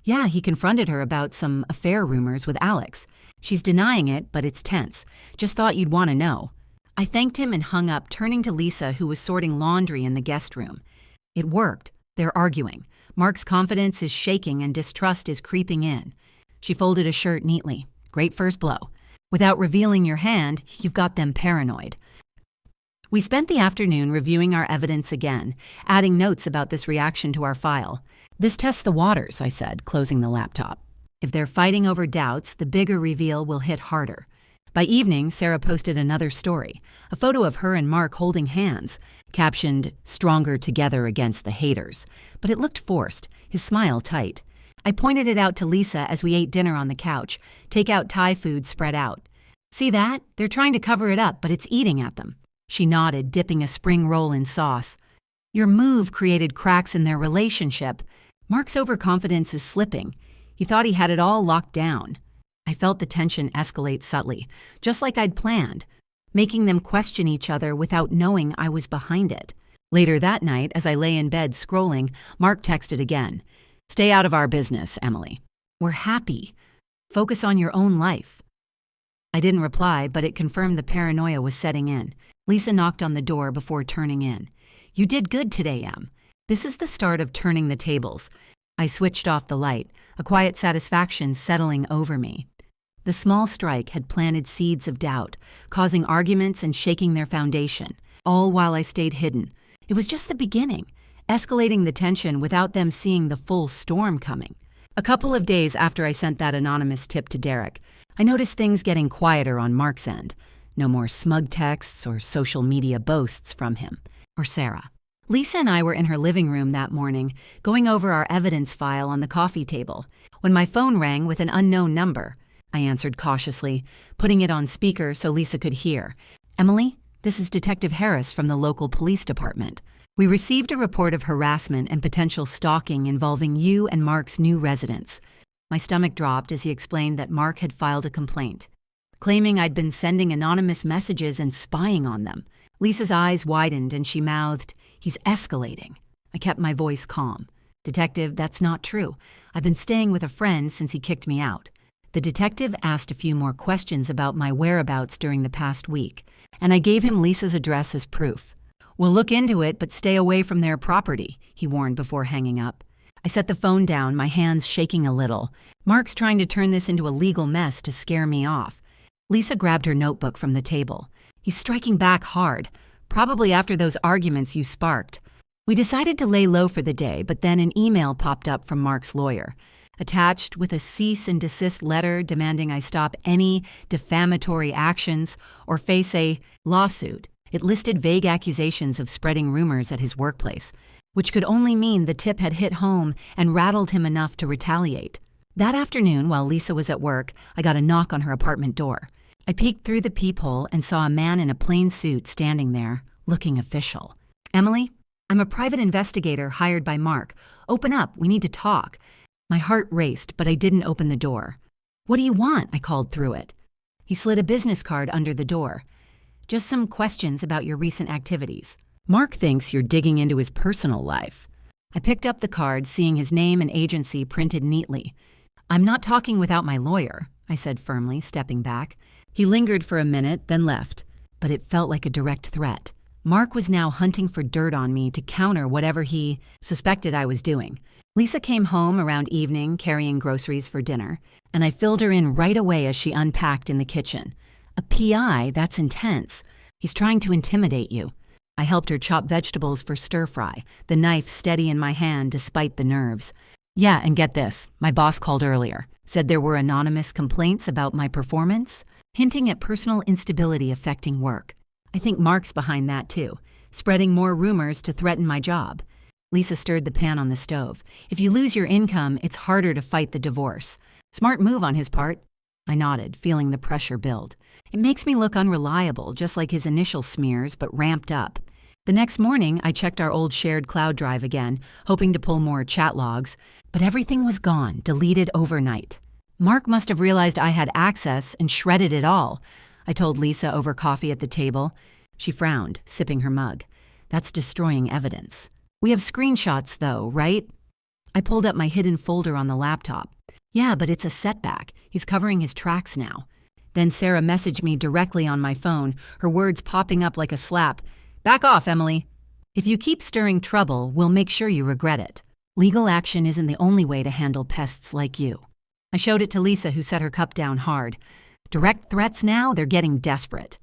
Yeah, he confronted her about some affair rumors with Alex. She's denying it, but it's tense. Just thought you'd want to know. I thanked him and hung up, turning to Lisa, who was sorting laundry in the guest room. It worked. They're arguing. Mark's confidence is shaking and distrust is creeping in. She folded a shirt neatly. Great first blow. Without revealing your hand, you've got them paranoid. We spent the afternoon reviewing our evidence again, adding notes about this reaction to our file. This tests the waters, I said, closing the laptop. If they're fighting over doubts, the bigger reveal will hit harder. By evening, Sarah posted another story, a photo of her and Mark holding hands, captioned, "Stronger together against the haters." But it looked forced, his smile tight. I pointed it out to Lisa as we ate dinner on the couch, takeout Thai food spread out. See that? They're trying to cover it up, but it's eating at them. She nodded, dipping a spring roll in sauce. Your move created cracks in their relationship. Mark's overconfidence is slipping. He thought he had it all locked down. I felt the tension escalate subtly, just like I'd planned, making them question each other without knowing I was behind it. Later that night, as I lay in bed scrolling, Mark texted again. Stay out of our business, Emily. We're happy. Focus on your own life. I didn't reply, but it confirmed the paranoia was setting in. Lisa knocked on the door before turning in. You did good today, Em. This is the start of turning the tables. I switched off the light, a quiet satisfaction settling over me. The small strike had planted seeds of doubt, causing arguments and shaking their foundation, all while I stayed hidden. It was just the beginning, escalating the tension without them seeing the full storm coming. A couple of days after I sent that anonymous tip to Derek, I noticed things getting quieter on Mark's end. No more smug texts or social media boasts from him, or Sarah. Lisa and I were in her living room that morning, going over our evidence file on the coffee table, when my phone rang with an unknown number. I answered cautiously, putting it on speaker so Lisa could hear. Emily, this is Detective Harris from the local police department. We received a report of harassment and potential stalking involving you and Mark's new residence. My stomach dropped as he explained that Mark had filed a complaint, claiming I'd been sending anonymous messages and spying on them. Lisa's eyes widened and she mouthed, He's escalating. I kept my voice calm. Detective, that's not true. I've been staying with a friend since he kicked me out. The detective asked a few more questions about my whereabouts during the past week, and I gave him Lisa's address as proof. We'll look into it, but stay away from their property, he warned before hanging up. I set the phone down, my hands shaking a little. Mark's trying to turn this into a legal mess to scare me off. Lisa grabbed her notebook from the table. He's striking back hard, probably after those arguments you sparked. We decided to lay low for the day, but then an email popped up from Mark's lawyer, attached with a cease and desist letter demanding I stop any defamatory actions or face a lawsuit. It listed vague accusations of spreading rumors at his workplace, which could only mean the tip had hit home and rattled him enough to retaliate. That afternoon, while Lisa was at work, I got a knock on her apartment door. I peeked through the peephole and saw a man in a plain suit standing there, looking official. Emily, I'm a private investigator hired by Mark. Open up, we need to talk. My heart raced, but I didn't open the door. What do you want? I called through it. He slid a business card under the door. Just some questions about your recent activities. Mark thinks you're digging into his personal life. I picked up the card, seeing his name and agency printed neatly. I'm not talking without my lawyer, I said firmly, stepping back. He lingered for a minute, then left, but it felt like a direct threat. Mark was now hunting for dirt on me to counter whatever he suspected I was doing. Lisa came home around evening carrying groceries for dinner, and I filled her in right away as she unpacked in the kitchen. A PI, that's intense. He's trying to intimidate you. I helped her chop vegetables for stir-fry, the knife steady in my hand despite the nerves. Yeah, and get this, my boss called earlier, said there were anonymous complaints about my performance, hinting at personal instability affecting work. I think Mark's behind that too, spreading more rumors to threaten my job. Lisa stirred the pan on the stove. If you lose your income, it's harder to fight the divorce. Smart move on his part. I nodded, feeling the pressure build. It makes me look unreliable, just like his initial smears, but ramped up. The next morning, I checked our old shared cloud drive again, hoping to pull more chat logs, but everything was gone, deleted overnight. Mark must have realized I had access and shredded it all, I told Lisa over coffee at the table. She frowned, sipping her mug. That's destroying evidence. We have screenshots, though, right? I pulled up my hidden folder on the laptop. Yeah, but it's a setback. He's covering his tracks now. Then Sarah messaged me directly on my phone, her words popping up like a slap. Back off, Emily. If you keep stirring trouble, we'll make sure you regret it. Legal action isn't the only way to handle pests like you. I showed it to Lisa, who set her cup down hard. Direct threats now, they're getting desperate.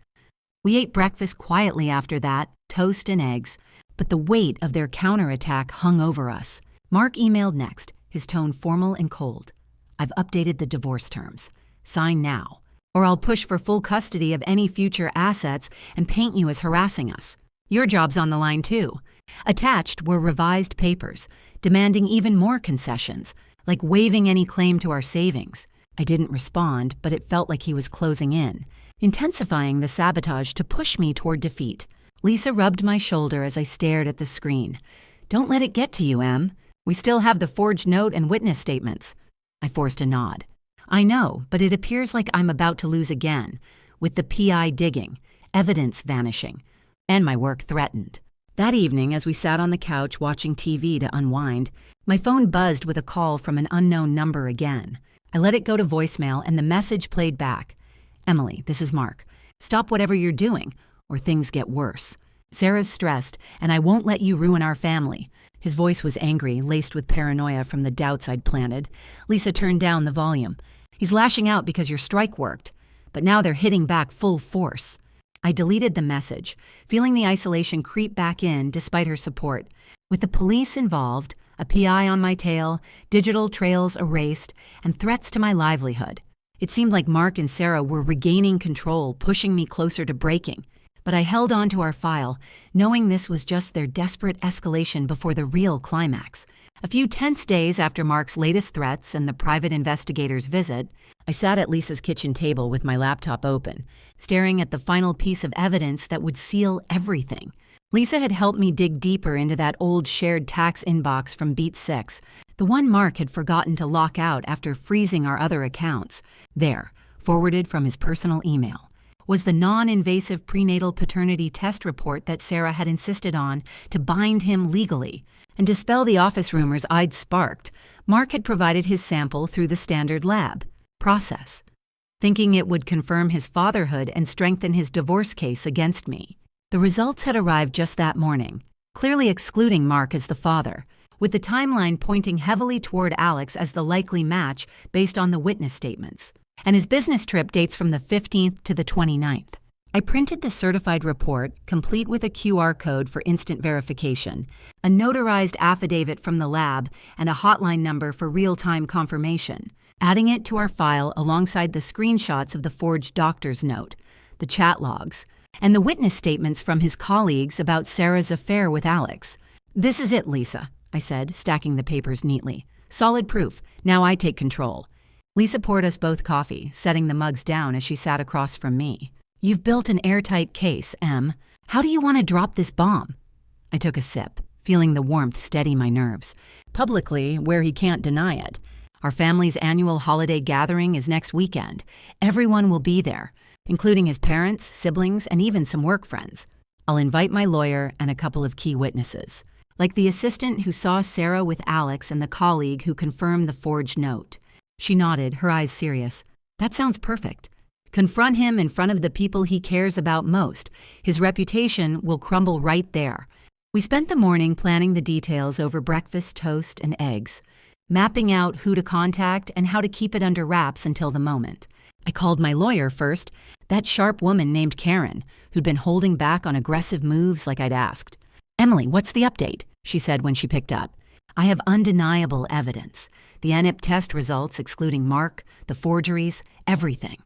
We ate breakfast quietly after that, toast and eggs, but the weight of their counterattack hung over us. Mark emailed next, his tone formal and cold. I've updated the divorce terms. Sign now, or I'll push for full custody of any future assets and paint you as harassing us. Your job's on the line, too. Attached were revised papers, demanding even more concessions, like waiving any claim to our savings. I didn't respond, but it felt like he was closing in, intensifying the sabotage to push me toward defeat. Lisa rubbed my shoulder as I stared at the screen. Don't let it get to you, Em. We still have the forged note and witness statements. I forced a nod. I know, but it appears like I'm about to lose again, with the PI digging, evidence vanishing, and my work threatened. That evening, as we sat on the couch watching TV to unwind, my phone buzzed with a call from an unknown number again. I let it go to voicemail, and the message played back. Emily, this is Mark. Stop whatever you're doing, or things get worse. Sarah's stressed, and I won't let you ruin our family. His voice was angry, laced with paranoia from the doubts I'd planted. Lisa turned down the volume. He's lashing out because your strike worked, but now they're hitting back full force. I deleted the message, feeling the isolation creep back in despite her support. With the police involved, a PI on my tail, digital trails erased, and threats to my livelihood. It seemed like Mark and Sarah were regaining control, pushing me closer to breaking. But I held on to our file, knowing this was just their desperate escalation before the real climax. A few tense days after Mark's latest threats and the private investigator's visit, I sat at Lisa's kitchen table with my laptop open, staring at the final piece of evidence that would seal everything. Lisa had helped me dig deeper into that old shared tax inbox from Beat 6, the one Mark had forgotten to lock out after freezing our other accounts. There, forwarded from his personal email, was the non-invasive prenatal paternity test report that Sarah had insisted on to bind him legally. And dispel the office rumors I'd sparked, Mark had provided his sample through the standard lab process, thinking it would confirm his fatherhood and strengthen his divorce case against me. The results had arrived just that morning, clearly excluding Mark as the father, with the timeline pointing heavily toward Alex as the likely match based on the witness statements. And his business trip dates from the 15th to the 29th. I printed the certified report, complete with a QR code for instant verification, a notarized affidavit from the lab, and a hotline number for real-time confirmation, adding it to our file alongside the screenshots of the forged doctor's note, the chat logs, and the witness statements from his colleagues about Sarah's affair with Alex. This is it, Lisa, I said, stacking the papers neatly. Solid proof. Now I take control. Lisa poured us both coffee, setting the mugs down as she sat across from me. You've built an airtight case, Em. How do you want to drop this bomb? I took a sip, feeling the warmth steady my nerves. Publicly, where he can't deny it. Our family's annual holiday gathering is next weekend. Everyone will be there, including his parents, siblings, and even some work friends. I'll invite my lawyer and a couple of key witnesses, like the assistant who saw Sarah with Alex and the colleague who confirmed the forged note. She nodded, her eyes serious. That sounds perfect. Confront him in front of the people he cares about most. His reputation will crumble right there. We spent the morning planning the details over breakfast, toast, and eggs, mapping out who to contact and how to keep it under wraps until the moment. I called my lawyer first, that sharp woman named Karen, who'd been holding back on aggressive moves like I'd asked. Emily, what's the update? She said when she picked up. I have undeniable evidence. The NIP test results excluding Mark, the forgeries, everything.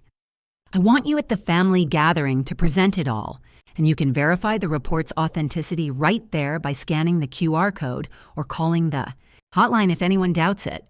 I want you at the family gathering to present it all, and you can verify the report's authenticity right there by scanning the QR code or calling the hotline if anyone doubts it.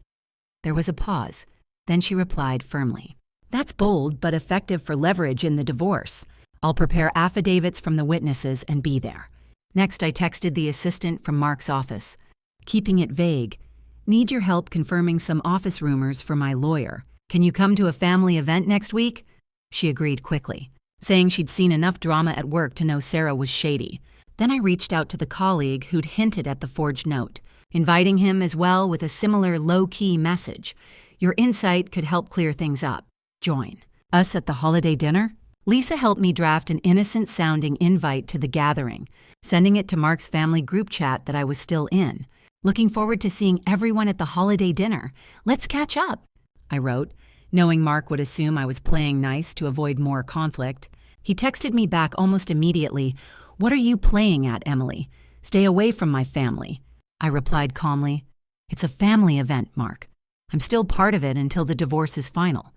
There was a pause. Then she replied firmly, "That's bold but effective for leverage in the divorce. I'll prepare affidavits from the witnesses and be there." Next, I texted the assistant from Mark's office, keeping it vague. "Need your help confirming some office rumors for my lawyer. Can you come to a family event next week?" She agreed quickly, saying she'd seen enough drama at work to know Sarah was shady. Then I reached out to the colleague who'd hinted at the forged note, inviting him as well with a similar low-key message. "Your insight could help clear things up. Join us at the holiday dinner?" Lisa helped me draft an innocent-sounding invite to the gathering, sending it to Mark's family group chat that I was still in. "Looking forward to seeing everyone at the holiday dinner. Let's catch up," I wrote, knowing Mark would assume I was playing nice to avoid more conflict. He texted me back almost immediately, "What are you playing at, Emily? Stay away from my family." I replied calmly, "It's a family event, Mark. I'm still part of it until the divorce is final."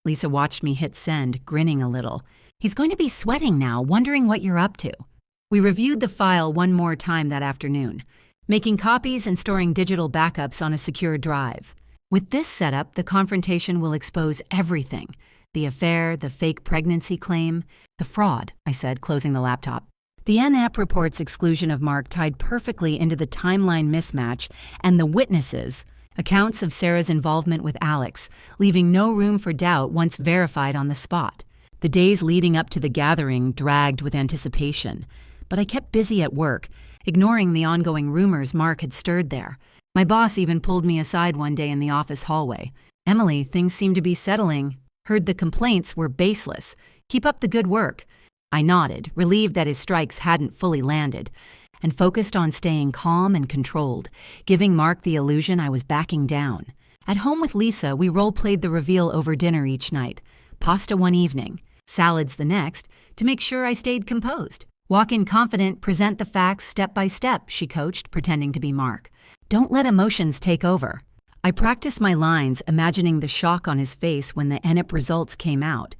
Lisa watched me hit send, grinning a little. "He's going to be sweating now, wondering what you're up to." We reviewed the file one more time that afternoon, making copies and storing digital backups on a secure drive. With this setup, the confrontation will expose everything: the affair, the fake pregnancy claim, the fraud, I said, closing the laptop. The NAP report's exclusion of Mark tied perfectly into the timeline mismatch and the witnesses' accounts of Sarah's involvement with Alex, leaving no room for doubt once verified on the spot. The days leading up to the gathering dragged with anticipation, but I kept busy at work, ignoring the ongoing rumors Mark had stirred there. My boss even pulled me aside one day in the office hallway. "Emily, things seem to be settling. Heard the complaints were baseless. Keep up the good work." I nodded, relieved that his strikes hadn't fully landed, and focused on staying calm and controlled, giving Mark the illusion I was backing down. At home with Lisa, we role-played the reveal over dinner each night. Pasta one evening, salads the next, to make sure I stayed composed. "Walk in confident, present the facts step by step," she coached, pretending to be Mark. "Don't let emotions take over." I practiced my lines, imagining the shock on his face when the NIP results came out.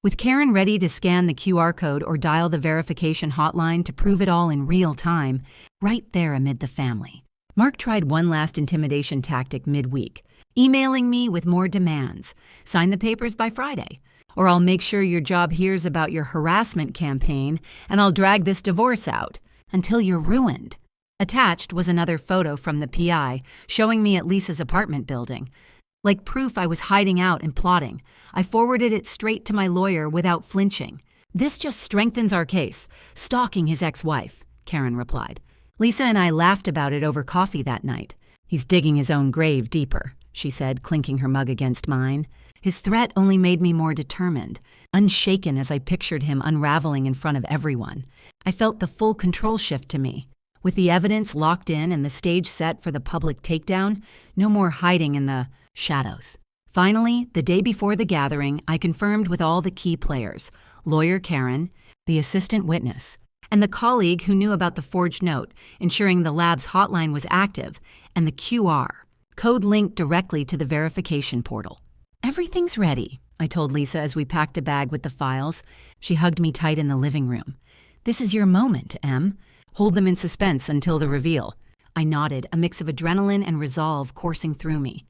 With Karen ready to scan the QR code or dial the verification hotline to prove it all in real time, right there amid the family. Mark tried one last intimidation tactic midweek, emailing me with more demands. "Sign the papers by Friday, or I'll make sure your job hears about your harassment campaign and I'll drag this divorce out until you're ruined." Attached was another photo from the PI showing me at Lisa's apartment building. Like proof I was hiding out and plotting, I forwarded it straight to my lawyer without flinching. "This just strengthens our case. Stalking his ex-wife," Karen replied. Lisa and I laughed about it over coffee that night. "He's digging his own grave deeper," she said, clinking her mug against mine. His threat only made me more determined, unshaken as I pictured him unraveling in front of everyone. I felt the full control shift to me. With the evidence locked in and the stage set for the public takedown, no more hiding in the shadows. Finally, the day before the gathering, I confirmed with all the key players: lawyer Karen, the assistant witness, and the colleague who knew about the forged note, ensuring the lab's hotline was active, and the QR, code linked directly to the verification portal. "Everything's ready," I told Lisa as we packed a bag with the files. She hugged me tight in the living room. "This is your moment, Em. Hold them in suspense until the reveal." I nodded, a mix of adrenaline and resolve coursing through me.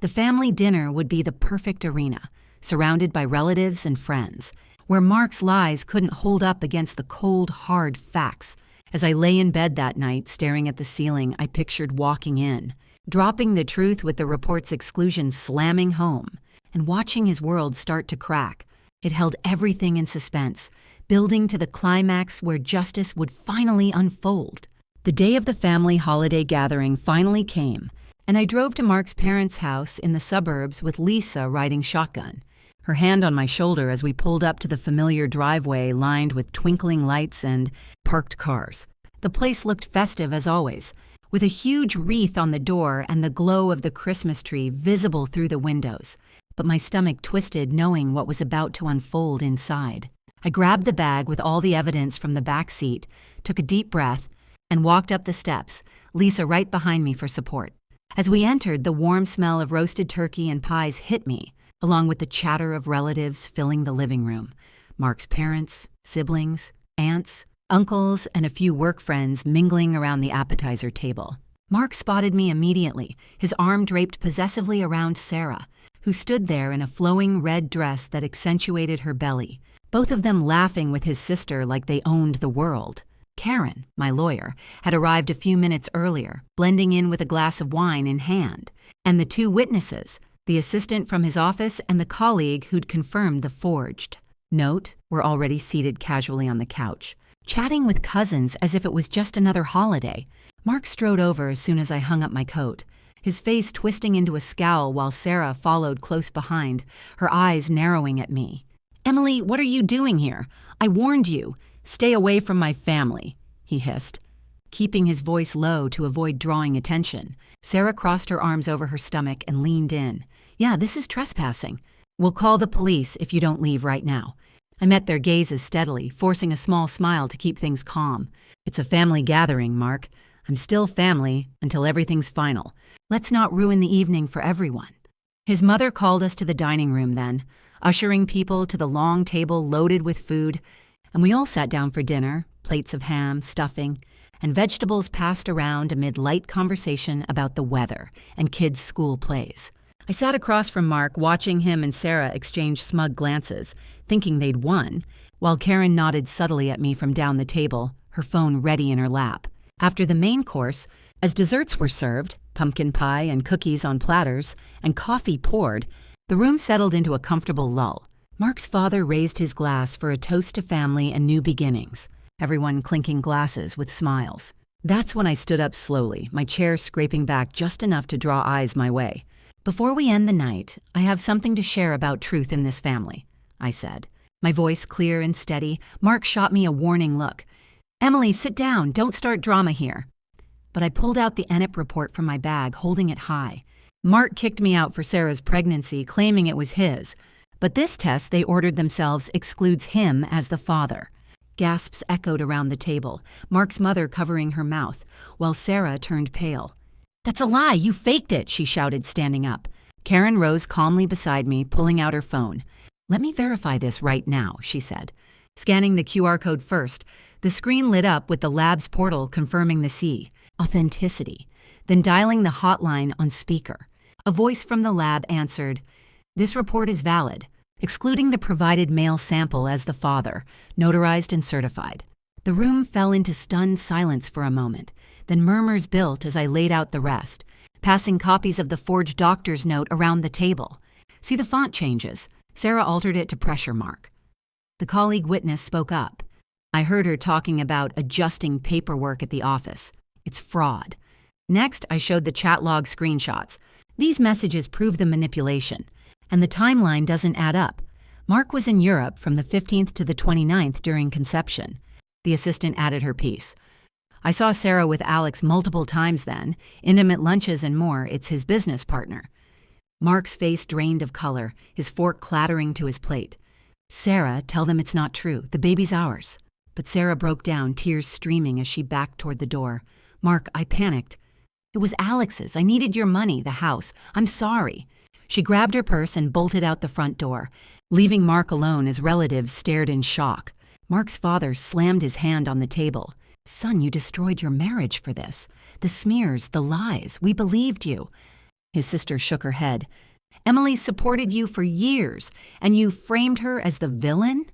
The family dinner would be the perfect arena, surrounded by relatives and friends, where Mark's lies couldn't hold up against the cold, hard facts. As I lay in bed that night, staring at the ceiling, I pictured walking in, dropping the truth with the report's exclusion slamming home, and watching his world start to crack. It held everything in suspense, building to the climax where justice would finally unfold. The day of the family holiday gathering finally came, and I drove to Mark's parents' house in the suburbs with Lisa riding shotgun, her hand on my shoulder as we pulled up to the familiar driveway lined with twinkling lights and parked cars. The place looked festive as always, with a huge wreath on the door and the glow of the Christmas tree visible through the windows. But my stomach twisted knowing what was about to unfold inside. I grabbed the bag with all the evidence from the back seat, took a deep breath, and walked up the steps, Lisa right behind me for support. As we entered, the warm smell of roasted turkey and pies hit me, along with the chatter of relatives filling the living room. Mark's parents, siblings, aunts, uncles, and a few work friends mingling around the appetizer table. Mark spotted me immediately, his arm draped possessively around Sarah, who stood there in a flowing red dress that accentuated her belly, both of them laughing with his sister like they owned the world. Karen, my lawyer, had arrived a few minutes earlier, blending in with a glass of wine in hand, and the two witnesses, the assistant from his office and the colleague who'd confirmed the forged note, were already seated casually on the couch, chatting with cousins as if it was just another holiday. Mark strode over as soon as I hung up my coat, his face twisting into a scowl while Sarah followed close behind, her eyes narrowing at me. "Emily, what are you doing here? I warned you. Stay away from my family," he hissed, keeping his voice low to avoid drawing attention. Sarah crossed her arms over her stomach and leaned in. "Yeah, this is trespassing. We'll call the police if you don't leave right now." I met their gazes steadily, forcing a small smile to keep things calm. "It's a family gathering, Mark. I'm still family until everything's final. Let's not ruin the evening for everyone." His mother called us to the dining room then, ushering people to the long table loaded with food, and we all sat down for dinner, plates of ham, stuffing, and vegetables passed around amid light conversation about the weather and kids' school plays. I sat across from Mark, watching him and Sarah exchange smug glances, thinking they'd won, while Karen nodded subtly at me from down the table, her phone ready in her lap. After the main course, as desserts were served, pumpkin pie and cookies on platters, and coffee poured, the room settled into a comfortable lull. Mark's father raised his glass for a toast to family and new beginnings, everyone clinking glasses with smiles. That's when I stood up slowly, my chair scraping back just enough to draw eyes my way. "Before we end the night, I have something to share about truth in this family," I said. My voice clear and steady, Mark shot me a warning look. "Emily, sit down. Don't start drama here." But I pulled out the ENIP report from my bag, holding it high. Mark kicked me out for Sarah's pregnancy, claiming it was his. But this test they ordered themselves excludes him as the father. Gasps echoed around the table, Mark's mother covering her mouth, while Sarah turned pale. "That's a lie! You faked it!" she shouted, standing up. Karen rose calmly beside me, pulling out her phone. "Let me verify this right now," she said. Scanning the QR code first, the screen lit up with the lab's portal confirming the C, authenticity, then dialing the hotline on speaker. A voice from the lab answered, "This report is valid, excluding the provided male sample as the father, notarized and certified." The room fell into stunned silence for a moment, then murmurs built as I laid out the rest, passing copies of the forged doctor's note around the table. "See the font changes." Sarah altered it to pressure mark. The colleague witness spoke up. I heard her talking about adjusting paperwork at the office. It's fraud. Next, I showed the chat log screenshots. These messages prove the manipulation, and the timeline doesn't add up. Mark was in Europe from the 15th to the 29th during conception. The assistant added her piece. "I saw Sarah with Alex multiple times then, intimate lunches and more. It's his business partner." Mark's face drained of color, his fork clattering to his plate. "Sarah, tell them it's not true. The baby's ours." But Sarah broke down, tears streaming as she backed toward the door. "Mark, I panicked. It was Alex's. I needed your money, the house. I'm sorry." She grabbed her purse and bolted out the front door, leaving Mark alone as relatives stared in shock. Mark's father slammed his hand on the table. "Son, you destroyed your marriage for this. The smears, the lies. We believed you." His sister shook her head. "Emily supported you for years, and you framed her as the villain?"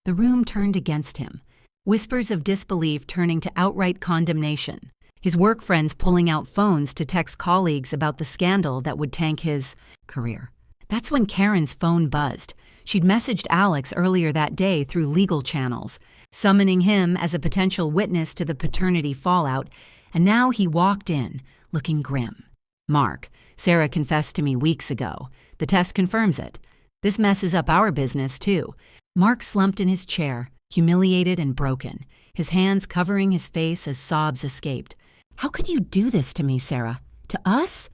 The room turned against him, whispers of disbelief turning to outright condemnation. His work friends pulling out phones to text colleagues about the scandal that would tank his career. That's when Karen's phone buzzed. She'd messaged Alex earlier that day through legal channels, summoning him as a potential witness to the paternity fallout, and now he walked in, looking grim. "Mark, Sarah confessed to me weeks ago. The test confirms it. This messes up our business, too." Mark slumped in his chair, humiliated and broken, his hands covering his face as sobs escaped. "How could you do this to me, Sarah? To us?"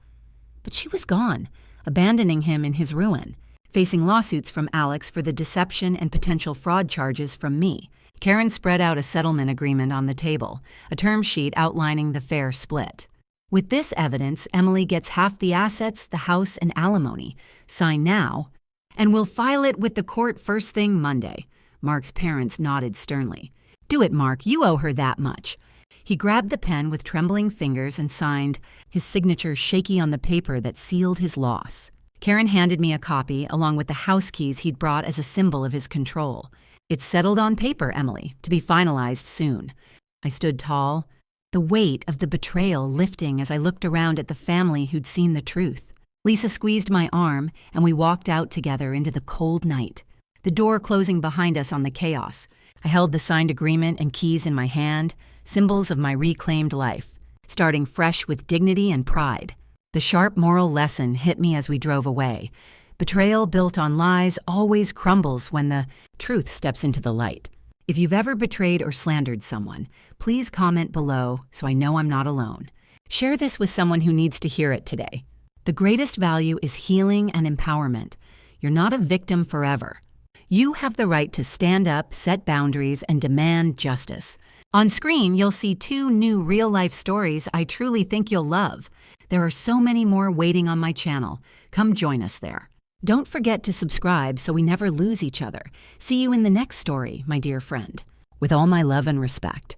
But she was gone, abandoning him in his ruin, facing lawsuits from Alex for the deception and potential fraud charges from me. Karen spread out a settlement agreement on the table, a term sheet outlining the fair split. "With this evidence, Emily gets half the assets, the house, and alimony. Sign now, and we'll file it with the court first thing Monday." Mark's parents nodded sternly. "Do it, Mark. You owe her that much." He grabbed the pen with trembling fingers and signed, his signature shaky on the paper that sealed his loss. Karen handed me a copy along with the house keys he'd brought as a symbol of his control. It's settled on paper, Emily, to be finalized soon. I stood tall, the weight of the betrayal lifting as I looked around at the family who'd seen the truth. Lisa squeezed my arm, and we walked out together into the cold night, the door closing behind us on the chaos. I held the signed agreement and keys in my hand, symbols of my reclaimed life, starting fresh with dignity and pride. The sharp moral lesson hit me as we drove away. Betrayal built on lies always crumbles when the truth steps into the light. If you've ever betrayed or slandered someone, please comment below so I know I'm not alone. Share this with someone who needs to hear it today. The greatest value is healing and empowerment. You're not a victim forever. You have the right to stand up, set boundaries, and demand justice. On screen, you'll see 2 new real-life stories I truly think you'll love. There are so many more waiting on my channel. Come join us there. Don't forget to subscribe so we never lose each other. See you in the next story, my dear friend. With all my love and respect.